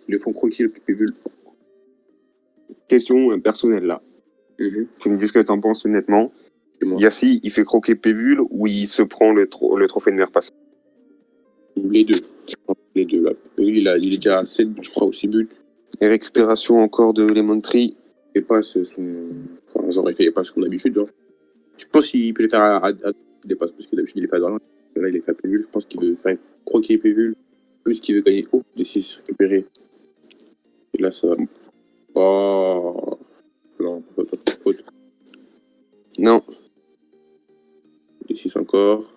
Ils le font croquer le PV. Question personnelle là. Tu me dis ce que t'en penses honnêtement. Yassi, il fait croquer Pévul ou il se prend le trophée de meilleur passeur? Les deux. Les deux là. Pévul, il est déjà à 7 buts, je crois, aussi buts. Et récupération encore de Lemon Tree. Il passe son. Enfin, genre, il fait les passes comme d'habitude. Genre. Je pense qu'il peut les faire à des passes parce que d'habitude, il les fait à Dorlan. Là, il les fait à Pévul. Je pense qu'il veut faire croquer Pévul. Plus qu'il veut gagner des 6 récupérés. Et là, ça. Oh. Non, faute. Non. Des 6 encore.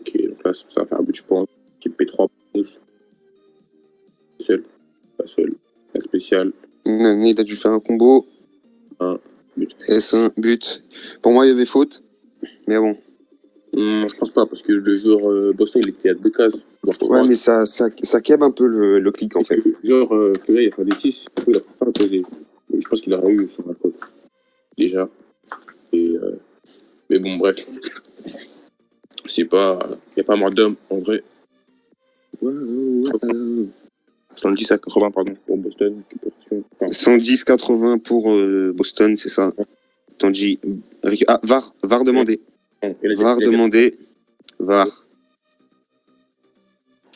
Ok, donc là, ça va faire un but, je pense. Type P3 pouces. Seul. Pas seul. La spéciale. Non, il a dû faire un combo. Un but. S1, but. Pour moi, il y avait faute. Mais bon. Je pense pas, parce que le joueur Boston, il était à 2 cases. Ouais, mais ça keb un peu le clic en fait. Genre, là, il a fait des 6, il a pas imposé. Je pense qu'il aurait eu sur la faute. Déjà. Et, mais bon, bref. C'est pas. Il n'y a pas mort d'homme, en vrai. 110 à 80, pardon, pour Boston. 110-80 pour Boston, c'est ça. Tandis. Ah, VAR demandé. VAR demandé. VAR.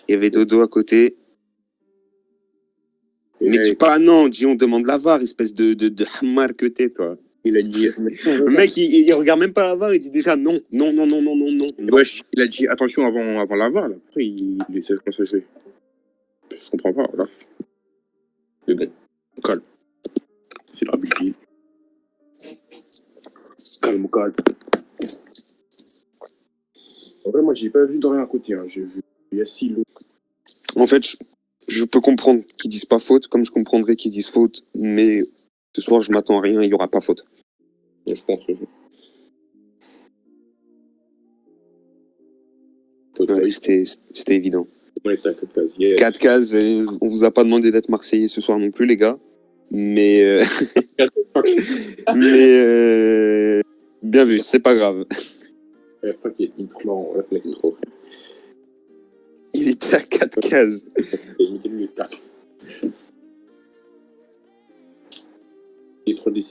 Il y avait Dodo à côté. Mais dis pas non, dis on demande la VAR, espèce de hamar que t'es, toi. Il a dit. Le mec, il regarde même pas la VAR, il dit déjà non. Wesh, il a dit attention avant la VAR, là. Après, il essaie de commencer à jouer. Je comprends pas, voilà. Mais bon, calme. C'est l'arbitre. Calme. En vrai, moi, j'ai pas vu de rien à côté. Hein. J'ai vu Yassi, l'eau. En fait, je peux comprendre qu'ils disent pas faute, comme je comprendrais qu'ils disent faute, mais ce soir, je m'attends à rien, il y aura pas faute. Je pense. Ouais, c'était évident. On était à 4 cases. Yes. 4 cases, on vous a pas demandé d'être Marseillais ce soir non plus, les gars. Mais. Bien vu, c'est pas grave. Il était à 4 cases. Et 3 d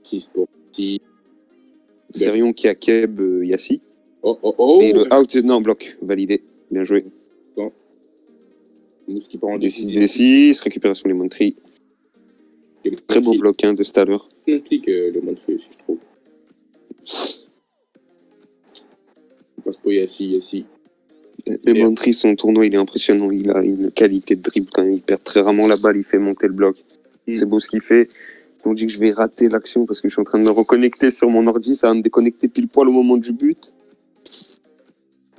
6 pour 6. Serion qui a Keb Yassi. Oh. Et le out, non, bloc, validé. Bien joué. Mousse qui part en D6, D6, récupération les Montry. Très beau bloc hein, de Staller. On clique le Montry aussi, je trouve. On passe pour Yassi. Les Montry, son tournoi, il est impressionnant. Il a une qualité de dribble quand même. Il perd très rarement la balle, il fait monter le bloc. C'est beau ce qu'il fait. On dit que je vais rater l'action parce que je suis en train de me reconnecter sur mon ordi. Ça va me déconnecter pile poil au moment du but.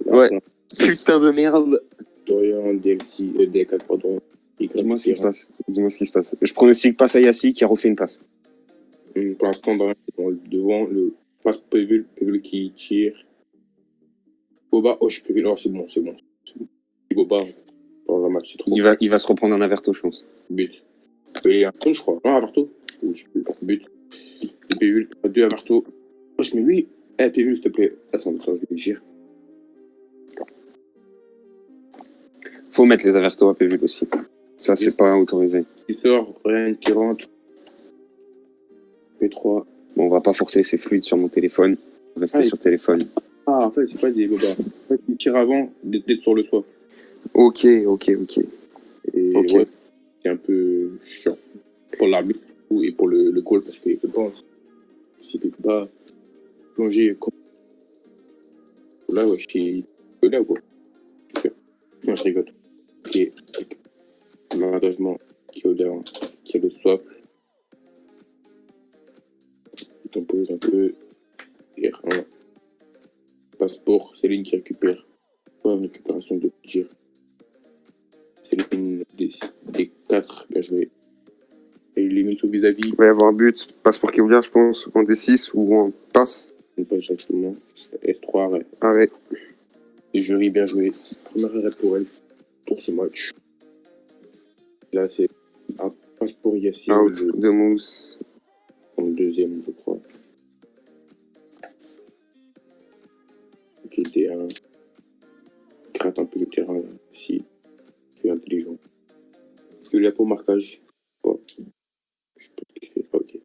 Ouais. Putain de merde. Dorian, DLC, D4, pardon. Dis-moi ce qui se passe. Dis-moi ce qui se passe. Je pronostique passe à Yassi qui a refait une passe. Pour l'instant, Dorian est devant le passe Pévul qui tire. Boba, oh, je peux. Oh, c'est bon. Boba, dans le match, c'est trop. Il va se reprendre un Averto, je pense. But. Et un contre, je crois. Non, Averto. Oui, je sais plus. But. Et Pévul, 2 Averto. Oh, je mets lui. Pévul, s'il te plaît. Attends, je vais le gire. Faut mettre les Averto à PV aussi. Ça, c'est pas autorisé. Il sort, rien qui rentre. P3. Bon, on va pas forcer, c'est fluide sur mon téléphone. Rester sur téléphone. Ah, en fait, c'est pas des bobas. En fait, il tire avant d'être sur le soif. Ok. Et ouais, c'est un peu chiant. Pour l'arbitre et pour le call, parce qu'il peut pas. S'il peut pas plonger comme. Là, ouais, je suis là, quoi. Non, je rigole. Ok. Malheureusement, qui a le soif. Il compose un peu. R1. Passeport, Céline qui récupère. Pas une récupération de tir. Céline des 4, bien joué. Et il élimine son vis-à-vis. Il va y avoir un but. Passeport qui ouvre, je pense, en D6 ou en passe. Pas exactement. S3, arrêt. Arrêt. Et jury, bien joué. Premier arrêt pour elle. Pour ce match. Là, c'est un passeport Yassine. Out de Mousse. En deuxième, je crois. Qui était un. Gratte un peu le terrain, là. Si. C'est intelligent. Parce que là, pour marquage. Bon. Je sais pas ce qu'il fait. Ok.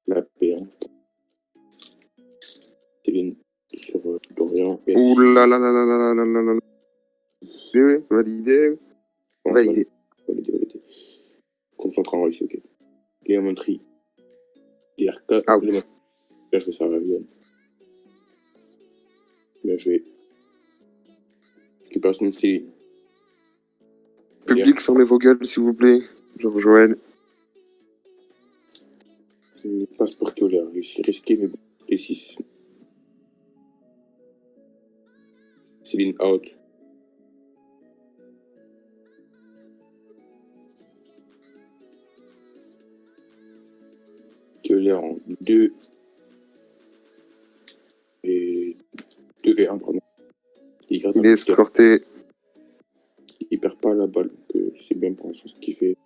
La P1. Céline sur Dorian. Ouh là là là là là là là là. Validé. Validé. Concentrant ici, ok. Léa Montry. IRK. Out. Bien joué, ça revient. Bien joué. Récupération de Céline. Public, fermez vos gueules, s'il vous plaît. Genre Joël. Passeport Keoler. Risqué, mais bon. Les 6. Céline out. Keoler en 2. Et 2 et 1, pardon. Il est escorté. Il perd pas la balle, donc c'est bien pour l'instant ce qu'il fait.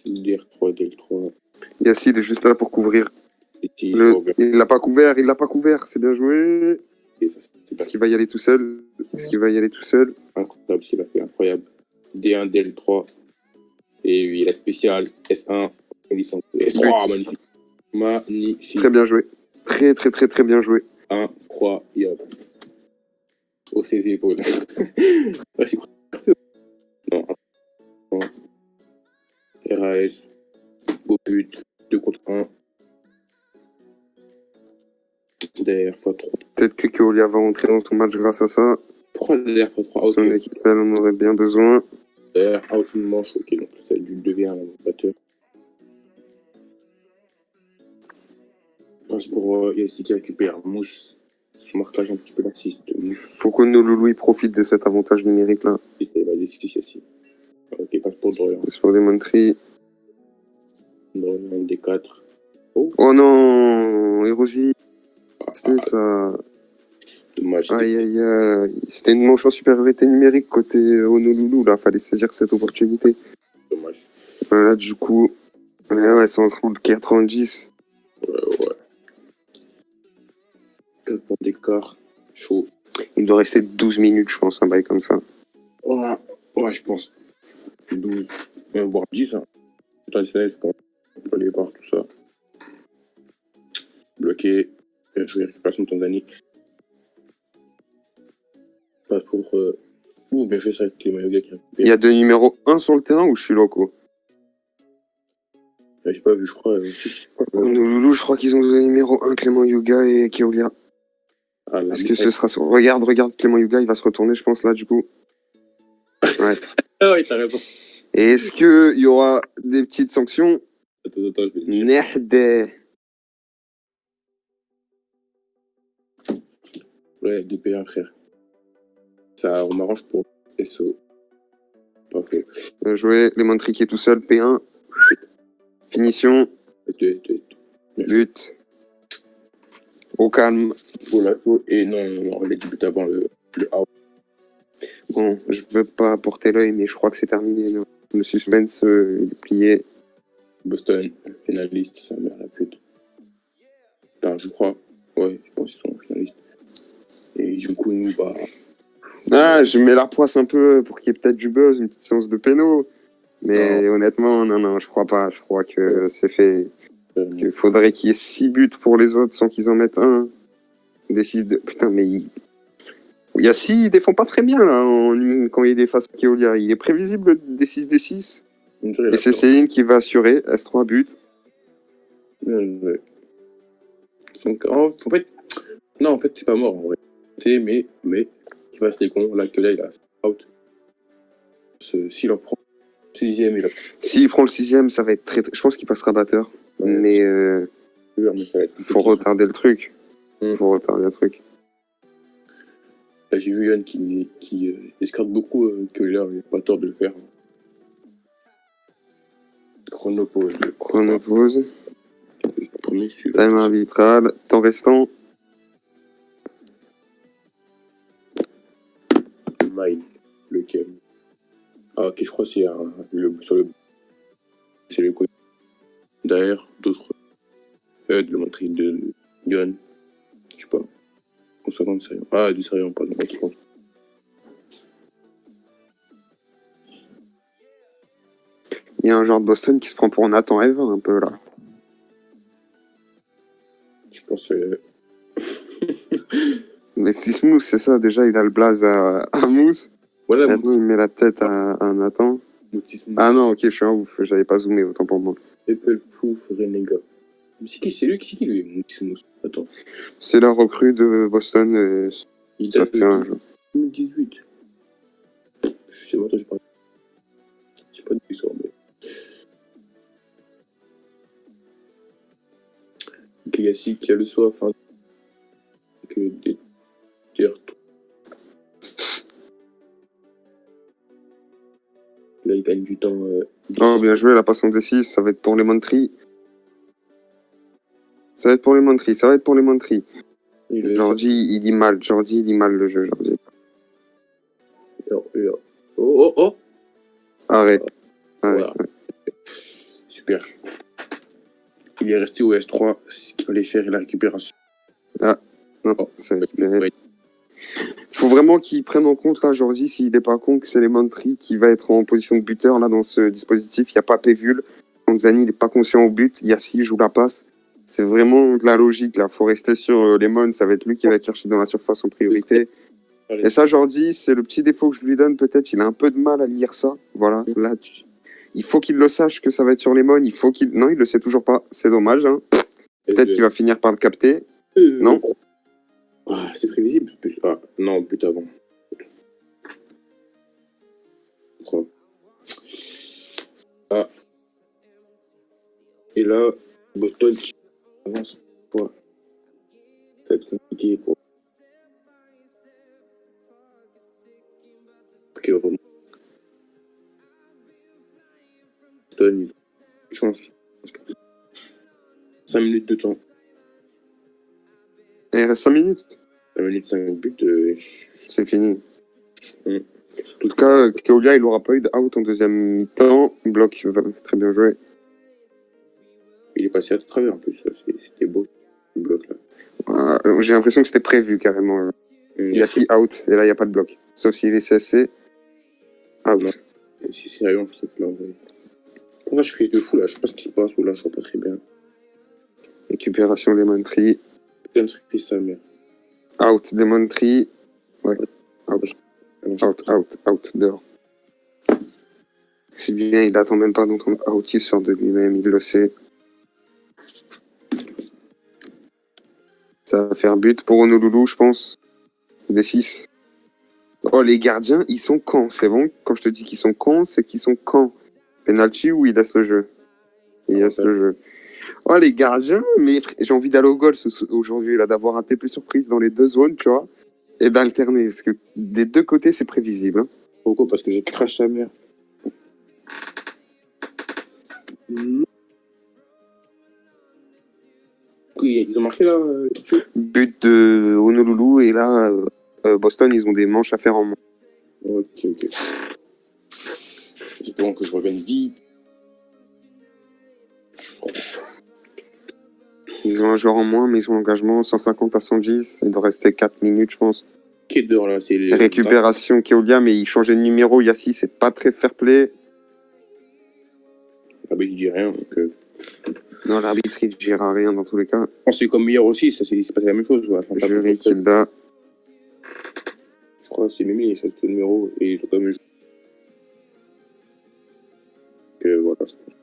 DR3, DL3. Yacine est juste là pour couvrir. Il l'a pas couvert, c'est bien joué. Est-ce qu'il va y aller tout seul? Incroyable ce qu'il a fait, incroyable. D1, DL3. Et oui, la spéciale S1, S3, magnifique. Magnifique. Très bien joué. Très bien joué. Incroyable. Oh, ses épaules. Ouais, c'est non. RAS. Beau but. 2 contre 1. Derrière x3. Peut-être que Keolia va rentrer dans ton match grâce à ça. Pourquoi derrière x3? Son équipe, elle en aurait bien besoin. Derrière, out une manche. Ok, donc c'est du 2v1 à batteur. Passe pour Yassi qui récupère. Mousse. Son marquage un petit peu laxiste. Faut que nos loulous ils profitent de cet avantage numérique là. Il va décider Yassi. Ok, passe pour Dorian. Passe pour des Montry. Dorian D4. Oh non, Erosi. C'était ça. Dommage. Aïe. C'était une manche en supériorité numérique côté Honolulu là. Fallait saisir cette opportunité. Dommage. Là du coup, ouais, c'est entre le 90. Ouais. 4 points d'écart. Chaud. Il doit rester 12 minutes, je pense, un bail comme ça. Ouais, ouais, je pense 12, voire 10. Hein. Traditionnel, je pense. On peut aller voir tout ça. Bloqué. Bien joué, récupération de Tanzanie. Pas pour. Bien joué, ça avec Clément Yoga qui a Il y a deux numéros 1 sur le terrain ou je suis loco? J'ai pas vu, je crois. Honolulu, je crois qu'ils ont donné numéro 1 Clément Yuga et Keolia. Ah, Est-ce que ce sera... Regarde Clément Yuga, il va se retourner, je pense, là, du coup. Ouais. Ah oui, t'as raison. Et est-ce qu'il y aura des petites sanctions? Attends, je vais te dire. Merde. Ouais, DP1, frère. Ça, on m'arrange pour SO. Parfait. Bien joué, Lemon Tree qui est tout seul, P1. Finition, but. Au calme. Pour l'assaut. Et non, on a dit but avant le out. Bon, je veux pas porter l'œil, mais je crois que c'est terminé. Non. Le suspense, il est plié. Boston, finaliste, ça mère la pute. Enfin, je crois. Ouais, je pense qu'ils sont finalistes. Et du coup, nous, bah. Ah, je mets la poisse un peu pour qu'il y ait peut-être du buzz, une petite séance de péno. Mais Non. honnêtement, non, je crois pas. Je crois que c'est fait. Il faudrait qu'il y ait 6 buts pour les autres sans qu'ils en mettent un. Des 6 de... Putain, mais Yassi, il défend pas très bien là, quand il est face à Keolia. Il est prévisible des 6 des 6. Et c'est Céline qui va assurer. S3 buts. Ouais. Donc, en fait, non, en fait, c'est pas mort en vrai. Mais, qui fasse les cons, là, que là, il a out. S'il en prend le 6ème, il a. S'il prend le 6ème, ça va être très. Je pense qu'il passera batteur. Ouais, mais ça va être faut retarder le truc. Faut retarder le truc. Là, j'ai vu Yann qui escorte beaucoup que là, il n'a pas tort de le faire. Chronopause. Chronopause. Premier Time arbitral. Temps restant. Mine. Lequel? Ah, ok, je crois que c'est sur le. C'est le côté. Derrière, d'autres. De montrer de Yann. Je sais pas. On s'entend de Sérieux. Ah, du Sérieux, pardon. Ok, pense. Il y a un genre de Boston qui se prend pour Nathan Eve un peu là. Je pense. Mais si Smooth, c'est ça, déjà il a le blaze à Mousse. Voilà, maintenant il met la tête à Nathan. Ah non, ok, je suis un ouf, j'avais pas zoomé, autant pour moi. Apple Proof Renega. C'est qui lui, Moutis? Attends. C'est la recrue de Boston. Il ça date fait de un jeu. 2018. Je sais pas, j'ai pas. J'ai pas de histoire, mais. Kegasi qui a le soif hein, que des retours. Là, il gagne du temps. Oh, bien joué, la passion des 6, ça va être pour les Montry. Ça va être pour les Montry. Jordi, il dit mal le jeu, Jordi. Oh Arrête. Voilà. Super. Il est resté au S3, c'est ce qu'il fallait faire, il a récupéré. Ah, non, c'est récupéré. Faut vraiment qu'il prenne en compte, là, Jordi, s'il n'est pas con, que c'est les Montry qui va être en position de buteur, là, dans ce dispositif. Il n'y a pas Pévul. Tanzanie, il n'est pas conscient au but. Yassi joue la passe. C'est vraiment de la logique, là. Faut rester sur les Mon. Ça va être lui qui va chercher dans la surface en priorité. Et ça, Jordi, c'est le petit défaut que je lui donne, peut-être. Il a un peu de mal à lire ça. Voilà. Là, il faut qu'il le sache que ça va être sur les Mon. Non, il le sait toujours pas. C'est dommage, hein. Peut-être qu'il va finir par le capter. Non. Ah, c'est prévisible. Ah, non, but avant. Ah. Et là, Boston qui avance. Ouais. Ça va être compliqué pour. Ok, vraiment. Boston, ils ont une chance. 5 minutes de temps. Et il reste 5 minutes. 5 minutes, 5 buts. C'est fini. En tout cas, Keolia, il n'aura pas eu d'out en deuxième mi-temps. Bloc, très bien joué. Il est passé à travers en plus. C'était beau, le bloc là. J'ai l'impression que c'était prévu carrément. Il y a 6 out et là, il n'y a pas de bloc. Sauf s'il est CSC. out. C'est sérieux, je sais plus en vrai. Pourquoi je fais de fou là? Je sais pas ce qui se passe ou là, je vois pas très bien. Récupération Lemon Tree. Putain, c'est pris sa mère. Out, Lemon Tree. Ouais. Out, dehors. C'est bien, il attend même pas d'entendre out, il sort de lui-même, il le sait. Ça va faire but pour Honolulu, je pense. Des 6. Oh, les gardiens, ils sont cons. C'est bon, quand je te dis qu'ils sont cons, c'est qu'ils sont cons. Penalty ou il laisse le jeu? Il laisse le jeu. Oh, les gardiens, mais j'ai envie d'aller au goal aujourd'hui, là, d'avoir un TP surprise dans les deux zones, tu vois, et d'alterner, parce que des deux côtés, c'est prévisible. Hein. Pourquoi? Parce que j'ai crash sa mère. Ils ont marqué là But de Honolulu, et là, Boston, ils ont des manches à faire en moins. Ok. Espérons que je revienne vite. Ils ont un joueur en moins, mais ils ont engagement 150 à 110. Il doit rester 4 minutes, je pense. Qui est dehors là? C'est les... Récupération Keolia, mais il changeait de numéro. Yassi, c'est pas très fair play. Ah bah, il dit rien. Donc, Non, l'arbitre, il ne dira rien dans tous les cas. c'est comme hier aussi, ça c'est passé la même chose. Ouais. Enfin, Jury Kilda. Je crois que c'est Mimi, il change de numéro et ils ont quand même joué. Donc voilà, je pense.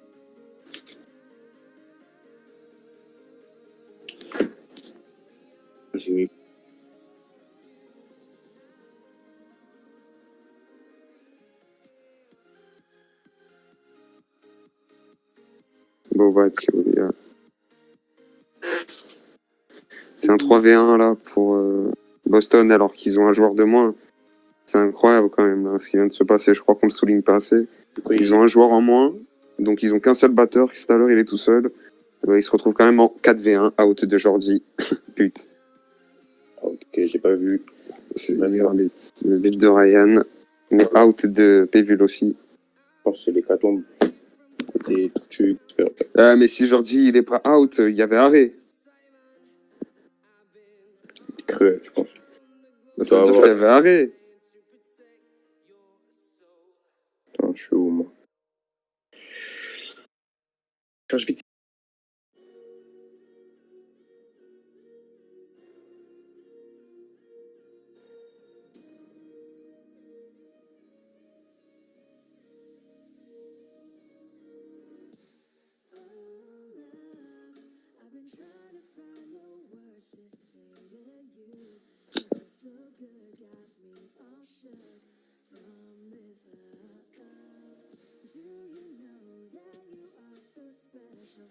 J'ai mis. Bobat, Keolia. C'est un 3v1 là pour Boston alors qu'ils ont un joueur de moins. C'est incroyable quand même là, ce qui vient de se passer. Je crois qu'on le souligne pas assez. Ils ont un joueur en moins, donc ils ont qu'un seul batteur. Tout à l'heure, il est tout seul. Ils se retrouvent quand même en 4v1 out de Jordi. Pute. Ok, j'ai pas vu. C'est le but de Ryan. Mais out de Pévul aussi. Je pense que c'est l'hécatombe. Côté tu Mais si Jordi il est pas out, il y avait arrêt. Cruel, je pense. Ça veut dire qu'il y avait arrêt. Attends, je suis où moi? Change vite.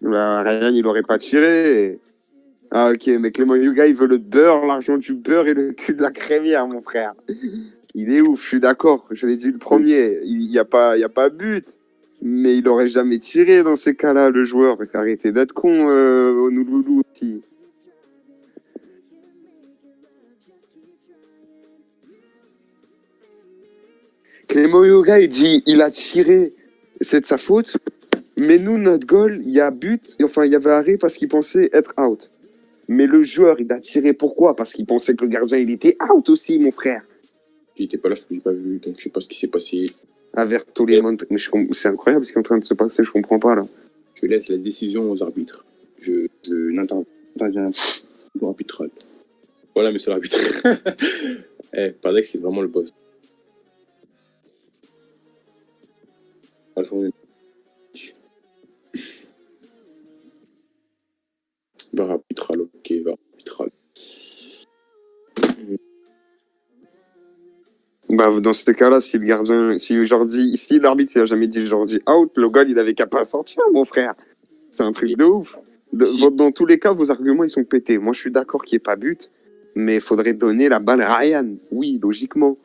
Ryan, il aurait pas tiré. Ah ok, mais Clément Yuga, il veut le beurre, l'argent du beurre et le cul de la crémière, mon frère. Il est ouf, je suis d'accord. Je l'ai dit le premier, il n'y a pas but. Mais il aurait jamais tiré dans ces cas-là, le joueur. Arrêtez d'être con, Honolulu aussi. Clément Yuga, il dit il a tiré, c'est de sa faute. Mais nous, notre goal, il y a but, enfin, il y avait arrêt parce qu'il pensait être out. Mais le joueur, il a tiré pourquoi? Parce qu'il pensait que le gardien, il était out aussi, mon frère. Il était pas là, je l'ai pas vu, donc je sais pas ce qui s'est passé. Averto les montres. Mais c'est incroyable ce qui est en train de se passer, je comprends pas là. Je laisse la décision aux arbitres. Je n'interviens pas arbitral. Voilà, monsieur l'arbitre. Paraît que c'est vraiment le boss. Va arbitral, ok, va arbitral. Bah, dans ce cas-là, si le gardien, si Jordi, si l'arbitre il a jamais dit Jordi out, le goal il avait qu'à pas sortir, mon frère. C'est un truc de ouf. Dans tous les cas, vos arguments ils sont pétés. Moi, je suis d'accord qu'il n'y ait pas but, mais il faudrait donner la balle à Ryan. Oui, logiquement.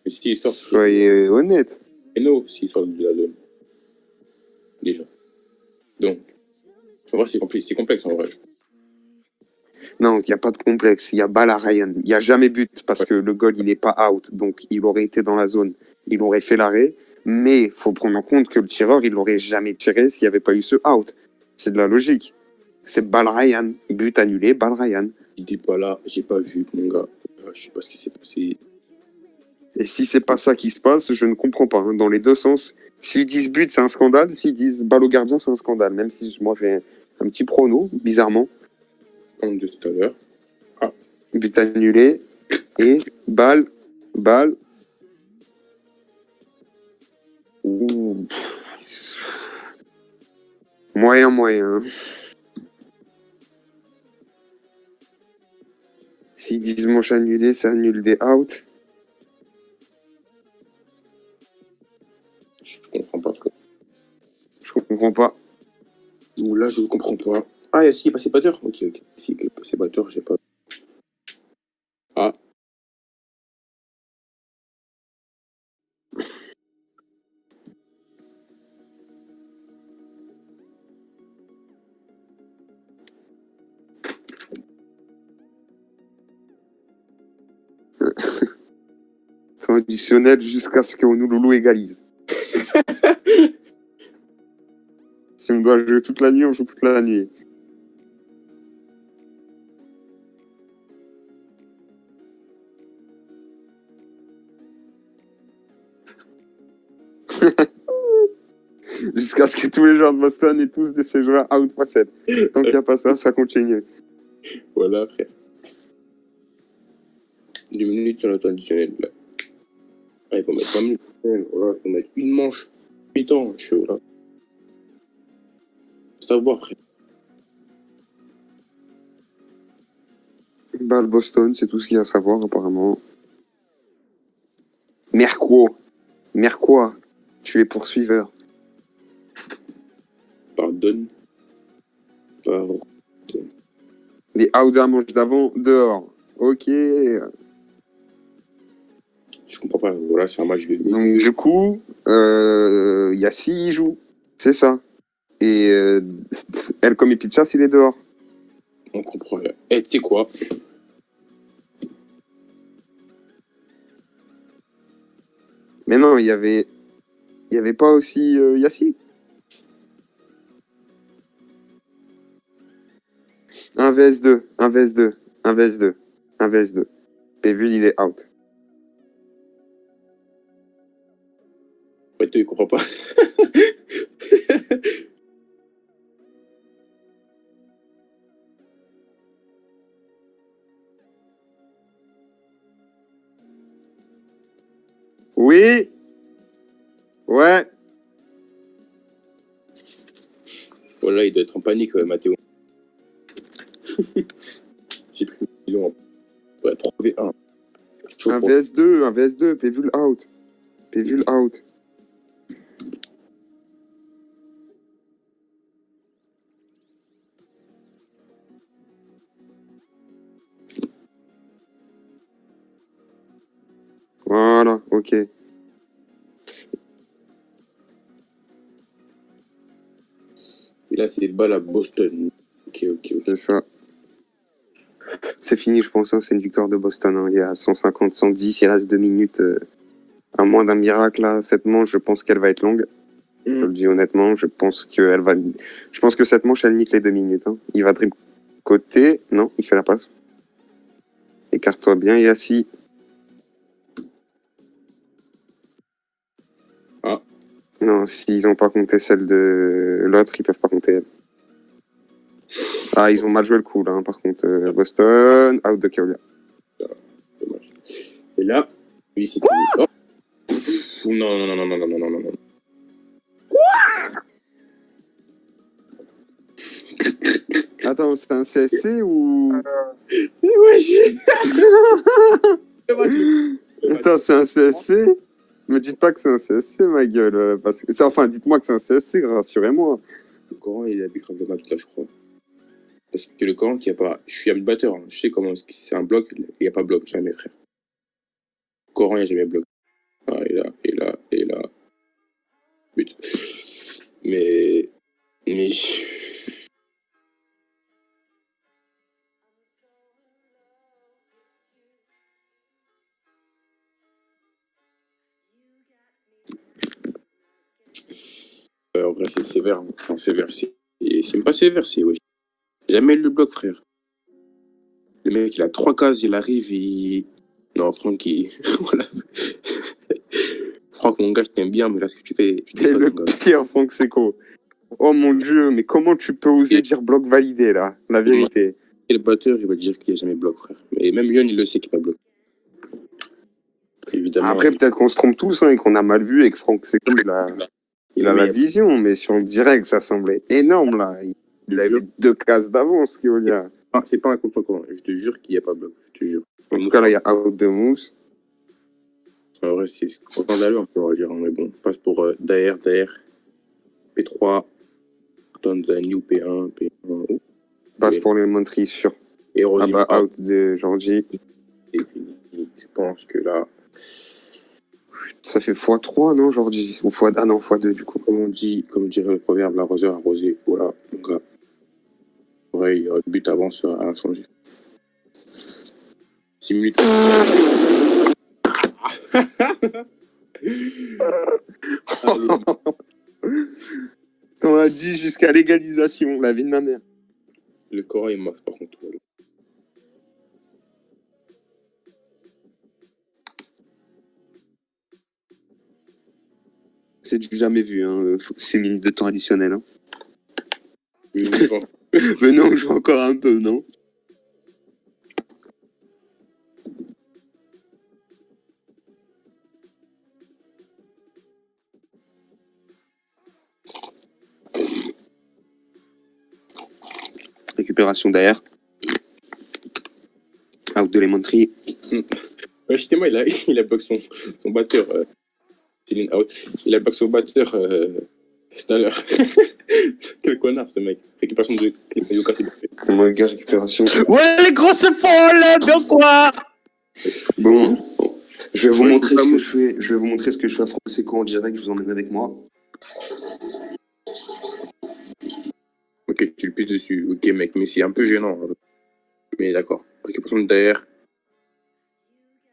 Mais s'il sort, soyez honnête. Et non, s'il sort de la zone. Déjà. Donc, on va voir, c'est complexe en vrai. Non, il n'y a pas de complexe. Il y a balle à Ryan. Il n'y a jamais but parce que le goal, il n'est pas out. Donc, il aurait été dans la zone. Il aurait fait l'arrêt. Mais il faut prendre en compte que le tireur, il n'aurait jamais tiré s'il n'y avait pas eu ce out. C'est de la logique. C'est balle Ryan. But annulé, balle Ryan. Il n'était pas là. J'ai pas vu, mon gars. Je sais pas ce qui s'est passé. Et si c'est pas ça qui se passe, je ne comprends pas. Hein, dans les deux sens. S'ils disent but, c'est un scandale. S'ils disent balle au gardien, c'est un scandale. Même si moi j'ai un petit prono, bizarrement. Comme de tout à l'heure. But annulé. Et balle. Ouh. Moyen. S'ils disent manche annulé, ça annule des outs. Je comprends pas. Je comprends pas. Ou là, je ne comprends pas. Ah, si, il est passé batteur. Ok. Si, il est passé batteur, j'ai pas. Ah. Temps additionnel jusqu'à ce qu'Honolulu égalise. Si on doit jouer toute la nuit, on joue toute la nuit. Jusqu'à ce que tous les joueurs de Boston aient tous de ces joueurs out x7. Tant qu'il n'y a pas ça, ça continue. Voilà, frère. 2 minutes sur le temps additionnel. Là. Ah, il faut mettre 20 minutes. Voilà, il faut mettre une manche. Putain, je suis là. Savoir, frère. Balle Boston, c'est tout ce qu'il y a à savoir apparemment. Merquois, tu es poursuiveur. Pardonne. Les outs à manche d'avant, dehors. Ok. Je comprends pas. Voilà, c'est un match de nuit. Donc du coup, Yassi il joue. C'est ça. Et El comme Pichas, il est dehors. On comprend rien. Eh, tu sais quoi? Mais non, il y avait pas aussi Yassi. Un VS2. Pévul, il est out. Ouais, toi, il comprend pas. Oui. Ouais. Voilà, il doit être en panique, Mathéo. J'ai pris 1 million. Ouais, 3v1. Un VS2, Pévul out. Voilà, ok. Et là, c'est balle à Boston. Ok. C'est ça. C'est fini, je pense. Hein, c'est une victoire de Boston. Hein. Il y a 150, 110, il reste 2 minutes. À moins d'un miracle, là, cette manche, je pense qu'elle va être longue. Je le dis honnêtement, je pense que cette manche, elle nique les 2 minutes. Hein. Il va dribble côté. Non, il fait la passe. Écarte-toi bien, Yassi. Ah. Non, s'ils n'ont pas compté celle de l'autre, ils peuvent pas compter elle. Ah, ils ont mal joué le coup, là, hein, par contre. Boston, out de Keolia. Dommage. Et là, oui, c'est fini. Oh. Non. Attends, c'est un CSC ou... Ouais, Attends, c'est un CSC? Me dites pas que c'est un CSC, ma gueule. Parce que... Enfin, dites-moi que c'est un CSC, rassurez-moi. Le Coran, il a grave le match, là, je crois. Parce que le Coran, qu'il n'y a pas... Je suis un batteur, hein. Je sais comment c'est un bloc. Il n'y a pas bloc, jamais, frère. Le Coran, il n'y a jamais bloc. Ah, et là. But. Mais... en vrai, c'est sévère. Hein. Enfin, sévère, c'est même pas sévère, c'est... Ouais. Jamais le bloc, frère. Le mec, il a 3 cases, il arrive, il... Non, Franck, il... voilà. crois que mon gars, je t'aime bien, mais là, ce que tu fais, tu T'es déconnes, le mon gars. pire, Franck Seco. Oh mon Dieu, mais comment tu peux oser dire bloc validé, là? La vérité. Et le batteur, il va te dire qu'il n'y a jamais bloc, frère. Mais même Yon, il le sait qu'il n'y a pas bloc. Évidemment. Après, peut-être qu'on se trompe tous, hein, et qu'on a mal vu, et que Franck Seco, il a la vision, mais sur le direct, ça semblait énorme, là. Il avait 2 cases d'avance, Keolia. Ah, c'est pas un contre-courant. Je te jure qu'il n'y a pas bloc. Je te jure. En tout cas, là, il y a out de Mousse. En vrai, c'est scandaleux, on peut dire. Mais bon, on passe pour Daer, P3, Tanzanie ou P1, P1. Passe pour les Montries sûrs. Et Ah Rosie, bah, out de Georgie. c'est fini. Je pense que là, Ça fait x3, non, Georgie? Ou ah non, x2, du coup. comme dirait le proverbe, l'arroseur arrosé. Voilà, mon gars. Ouais, il y aurait but avant, ça a changé. 6 minutes. T'en as dit jusqu'à l'égalisation, la vie de ma mère. Le Cora, il marche par contre. C'est du jamais vu, hein. 6 minutes de temps additionnel. Hein. Mais non, on joue encore un peu, non? Récupération derrière. Out de Lemontry. Justement, il a bloqué son batteur. Céline out. Il a bloqué son batteur tout à l'heure. Quel connard ce mec. Récupération de Yuka, c'est bon. Mon gars, récupération. Ouais, les grosses folles, bien quoi? Bon, je vais vous montrer ce que je fais. Je vais vous montrer ce que je fais à Franck Seco en direct. Je vous emmène avec moi. Ok, tu le pisses dessus. Ok, mec, mais c'est un peu gênant. Mais d'accord. Récupération de derrière.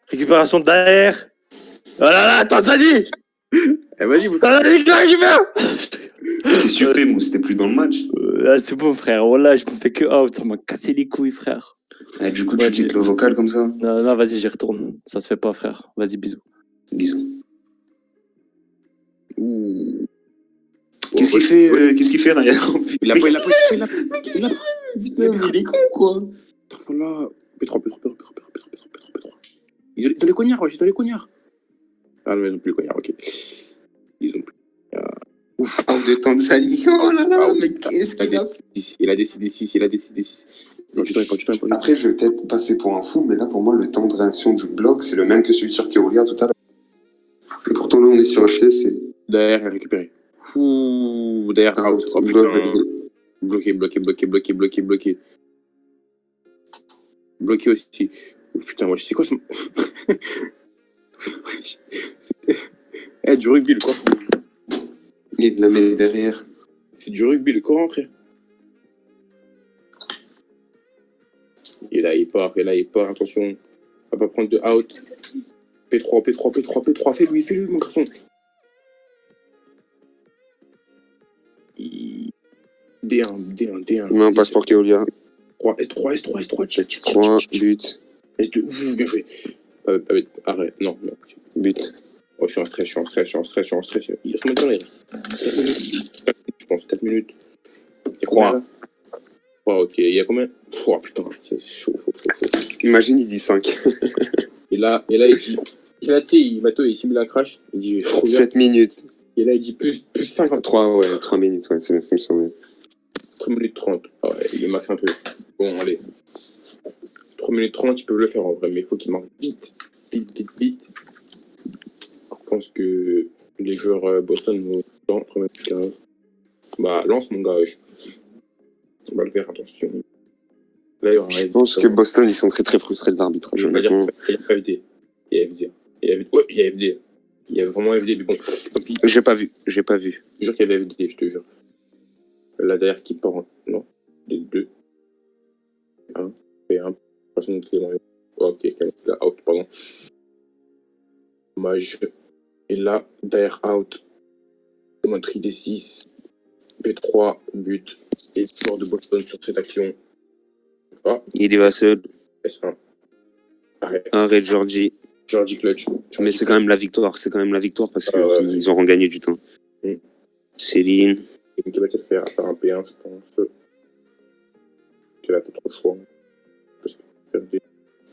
Récupération derrière. Oh là là, Tanzanie! Eh, vas-y, vous Tanzanie, je la récupère! Qu'est-ce que tu fais, moi? C'était plus dans le match. C'est bon, frère. Voilà, je me fais que out. Ça m'a cassé les couilles, frère. Ah, du coup, tu quittes le vocal comme ça? Non, non, vas-y, j'y retourne. Ça se fait pas, frère. Vas-y, bisous. Bisous. Ouh. Qu'est-ce qu'il fait? Qu'est-ce qu'il fait, Ryan? Il a pas. Mais qu'est-ce qu'il fait? Putain, mais il est con, quoi. Voilà. P3. Ils ont les cognards, ouais, ils ont les cognards. Ah non, ils ont plus les cognards, ok. Ils ont plus. Ouf, out de Tanzanie. Oh là là, mais qu'est-ce qu'il a fait? Il a décidé 6. Après, je vais peut-être passer pour un fou, mais là, pour moi, le temps de réaction du bloc, c'est le même que celui sur Keolia tout à l'heure. Et pourtant, là, on est sur un C, c'est... Derrière, récupéré. Ouh, derrière, out. Oh, bloc putain. validé. Bloqué. Bloqué aussi. Oh, putain, moi, je sais quoi ce... du rugby, le corps. Il la met derrière. C'est du rugby, le corps, frère. Et là, il part. Attention. On va pas prendre de out. P3. Fais-lui, mon garçon. D1. Non, passe pour Keolia. S3. 3, but. S2. Ouh, bien joué. Arrête. Non. But. Oh, je suis en stress. Il reste combien de temps, là? 4 minutes. Je pense 4 minutes. Il y a combien, là? Oh, ok. Il y a combien? Oh, putain, c'est chaud. Imagine, il dit 5. Et là, il dit... tu sais, Mato, il simule un crash. Il dit... 7 minutes. Et là, il dit plus 50. 3 minutes, ouais, ça me semble. 3 minutes 30. Ah ouais, il max un peu. Bon, allez. 3 minutes 30, ils peuvent le faire en vrai, mais il faut qu'ils marquent vite. Je pense que les joueurs Boston vont dans 3 minutes 15. Bah, lance mon gars. On va le faire, attention. Là, il y aura Je pense que Boston, ils sont très très frustrés de l'arbitrage. Je veux pas dire qu'il y a pas FD. Il y a FD. Ouais, il y a FD. Il y a vraiment FD, mais bon. Tant pis. J'ai pas vu. Je te jure qu'il y avait FD, je te jure. Là, derrière, qui part en... Non. Les deux. Et un. Personne qui est dans les... Ok, là, out, pardon. Dommage. Et là, derrière, out. Montrie des 6. P3, but. Et sort de Boston sur cette action. Ah. Il y va seul. S1. Arrête. Arrêt de Georgie. Jordi Clutch. Mais c'est quand même la victoire. C'est quand même la victoire parce qu'ils ouais. auront gagné du temps. Mm. Céline. Il va peut-être faire un P1, je pense. Qu'il a peut-être le choix. Parce que faire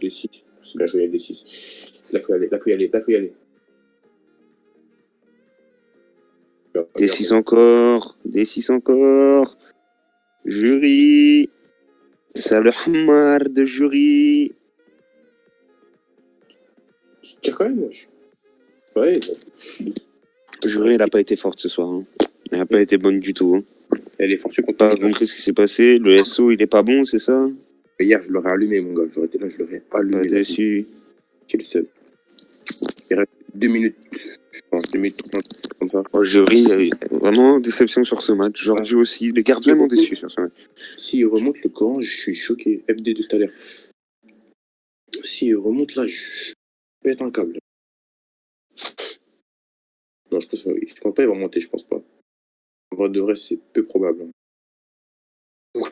des 6. C'est bien joué, des 6. Là, faut y aller. Des 6 encore. Des 6 encore. Jury. C'est le Hamar de jury. Je tire quand même, wesh. Ouais. Jury, elle n'a pas été forte ce soir. Hein. Elle n'a pas été bonne du tout. Hein. Elle est forcée contre Pas compris ce qui s'est passé. Le SO, il est pas bon, c'est ça? Hier, je l'aurais allumé, mon gars. J'aurais été là, je l'aurais allumé. Pas dessus. J'ai le seul. Il reste 2 minutes, je pense, 2 minutes 30, comme ça. Oh, Jury, vraiment déception sur ce match. Jordi aussi. Les gardiens m'ont déçu sur ce match. S'il remonte le Coran, je suis choqué. FD de tout à l'heure. S'il remonte là, je pète un câble. Non, je pense pas il va remonter, je pense pas. En vrai de vrai, c'est peu probable. Ouh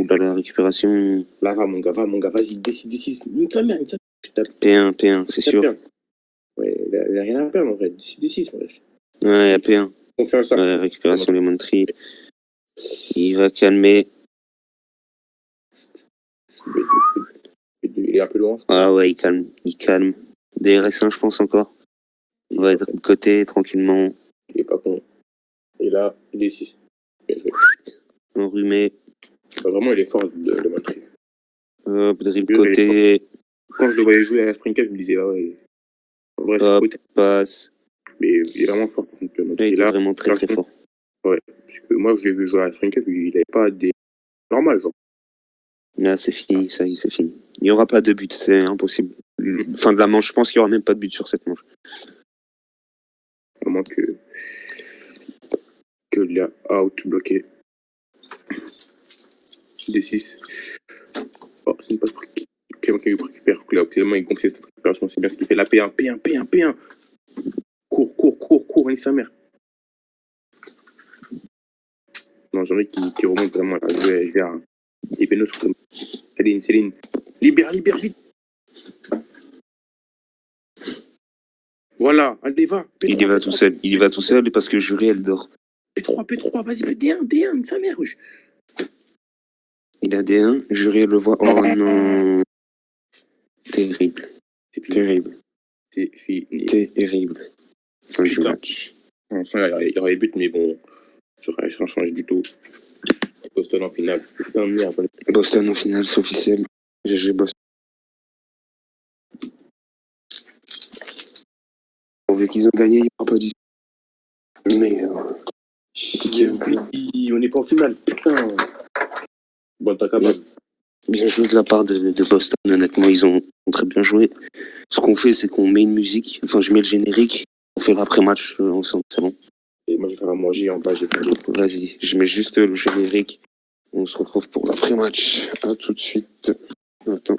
là là, récupération. Là, va, mon gars, vas-y, décide. Nique sa mère. Je tape. P1, c'est sûr. Ouais, il a rien à perdre en vrai. Décide, wesh. Ouais, il y a P1. Confiance à Ouais, récupération les Montry. Il va calmer. Il est un peu loin. Ah ouais, il calme. DRS1, je pense encore. Il va être de côté, tranquillement. Il est pas con. Et là, il est 6. Bien joué. Enrhumé. Bah, vraiment, il est fort, le Montry. Hop, dribble côté. Quand je le voyais jouer à la Spring Cup, je me disais, ah ouais. En vrai, c'est Hop, côté. passe. Mais il est vraiment fort, par contre, le Montry. Il est vraiment très très fort. Ouais, parce que moi, je l'ai vu jouer à la Spring Cup, il n'avait pas des. Normal, genre. Là, c'est fini, ça y est, c'est fini. Il n'y aura pas de but, c'est impossible. Fin de la manche, je pense qu'il n'y aura même pas de but sur cette manche. À moins que il y a out bloqué. D6. Oh, c'est une passe pour Clément qui récupère. Clément, il gonfle cette récupération, c'est bien ce qu'il fait. La P1. Cours, nique sa mère. Non, j'en ai qui remonte vraiment là. Je vais des pénaux sur Céline. Libère, vite. Voilà, allez, va. P3, il y va tout seul parce que Jury, elle dort. P3, vas-y, D1, sa mère, wesh. Il a D1, Jury, elle le voit. Oh non. Terrible. C'est fini. Terrible. Fin du match. Il y aurait but, mais bon, ça ne change du tout. Boston en finale. Boston en finale, c'est officiel. GG Boston. Vu qu'ils ont gagné, il n'y aura pas d'issue. Mais. On n'est pas en finale, putain. Bon, t'as capable. Bien joué de la part de Boston, honnêtement, ils ont très bien joué. Ce qu'on fait, c'est qu'on met une musique, enfin, je mets le générique, on fait l'après-match ensemble, c'est bon. Et moi, je vais faire à manger en bas, j'ai fait. Vas-y, je mets juste le générique. On se retrouve pour l'après-match. À tout de suite. Attends.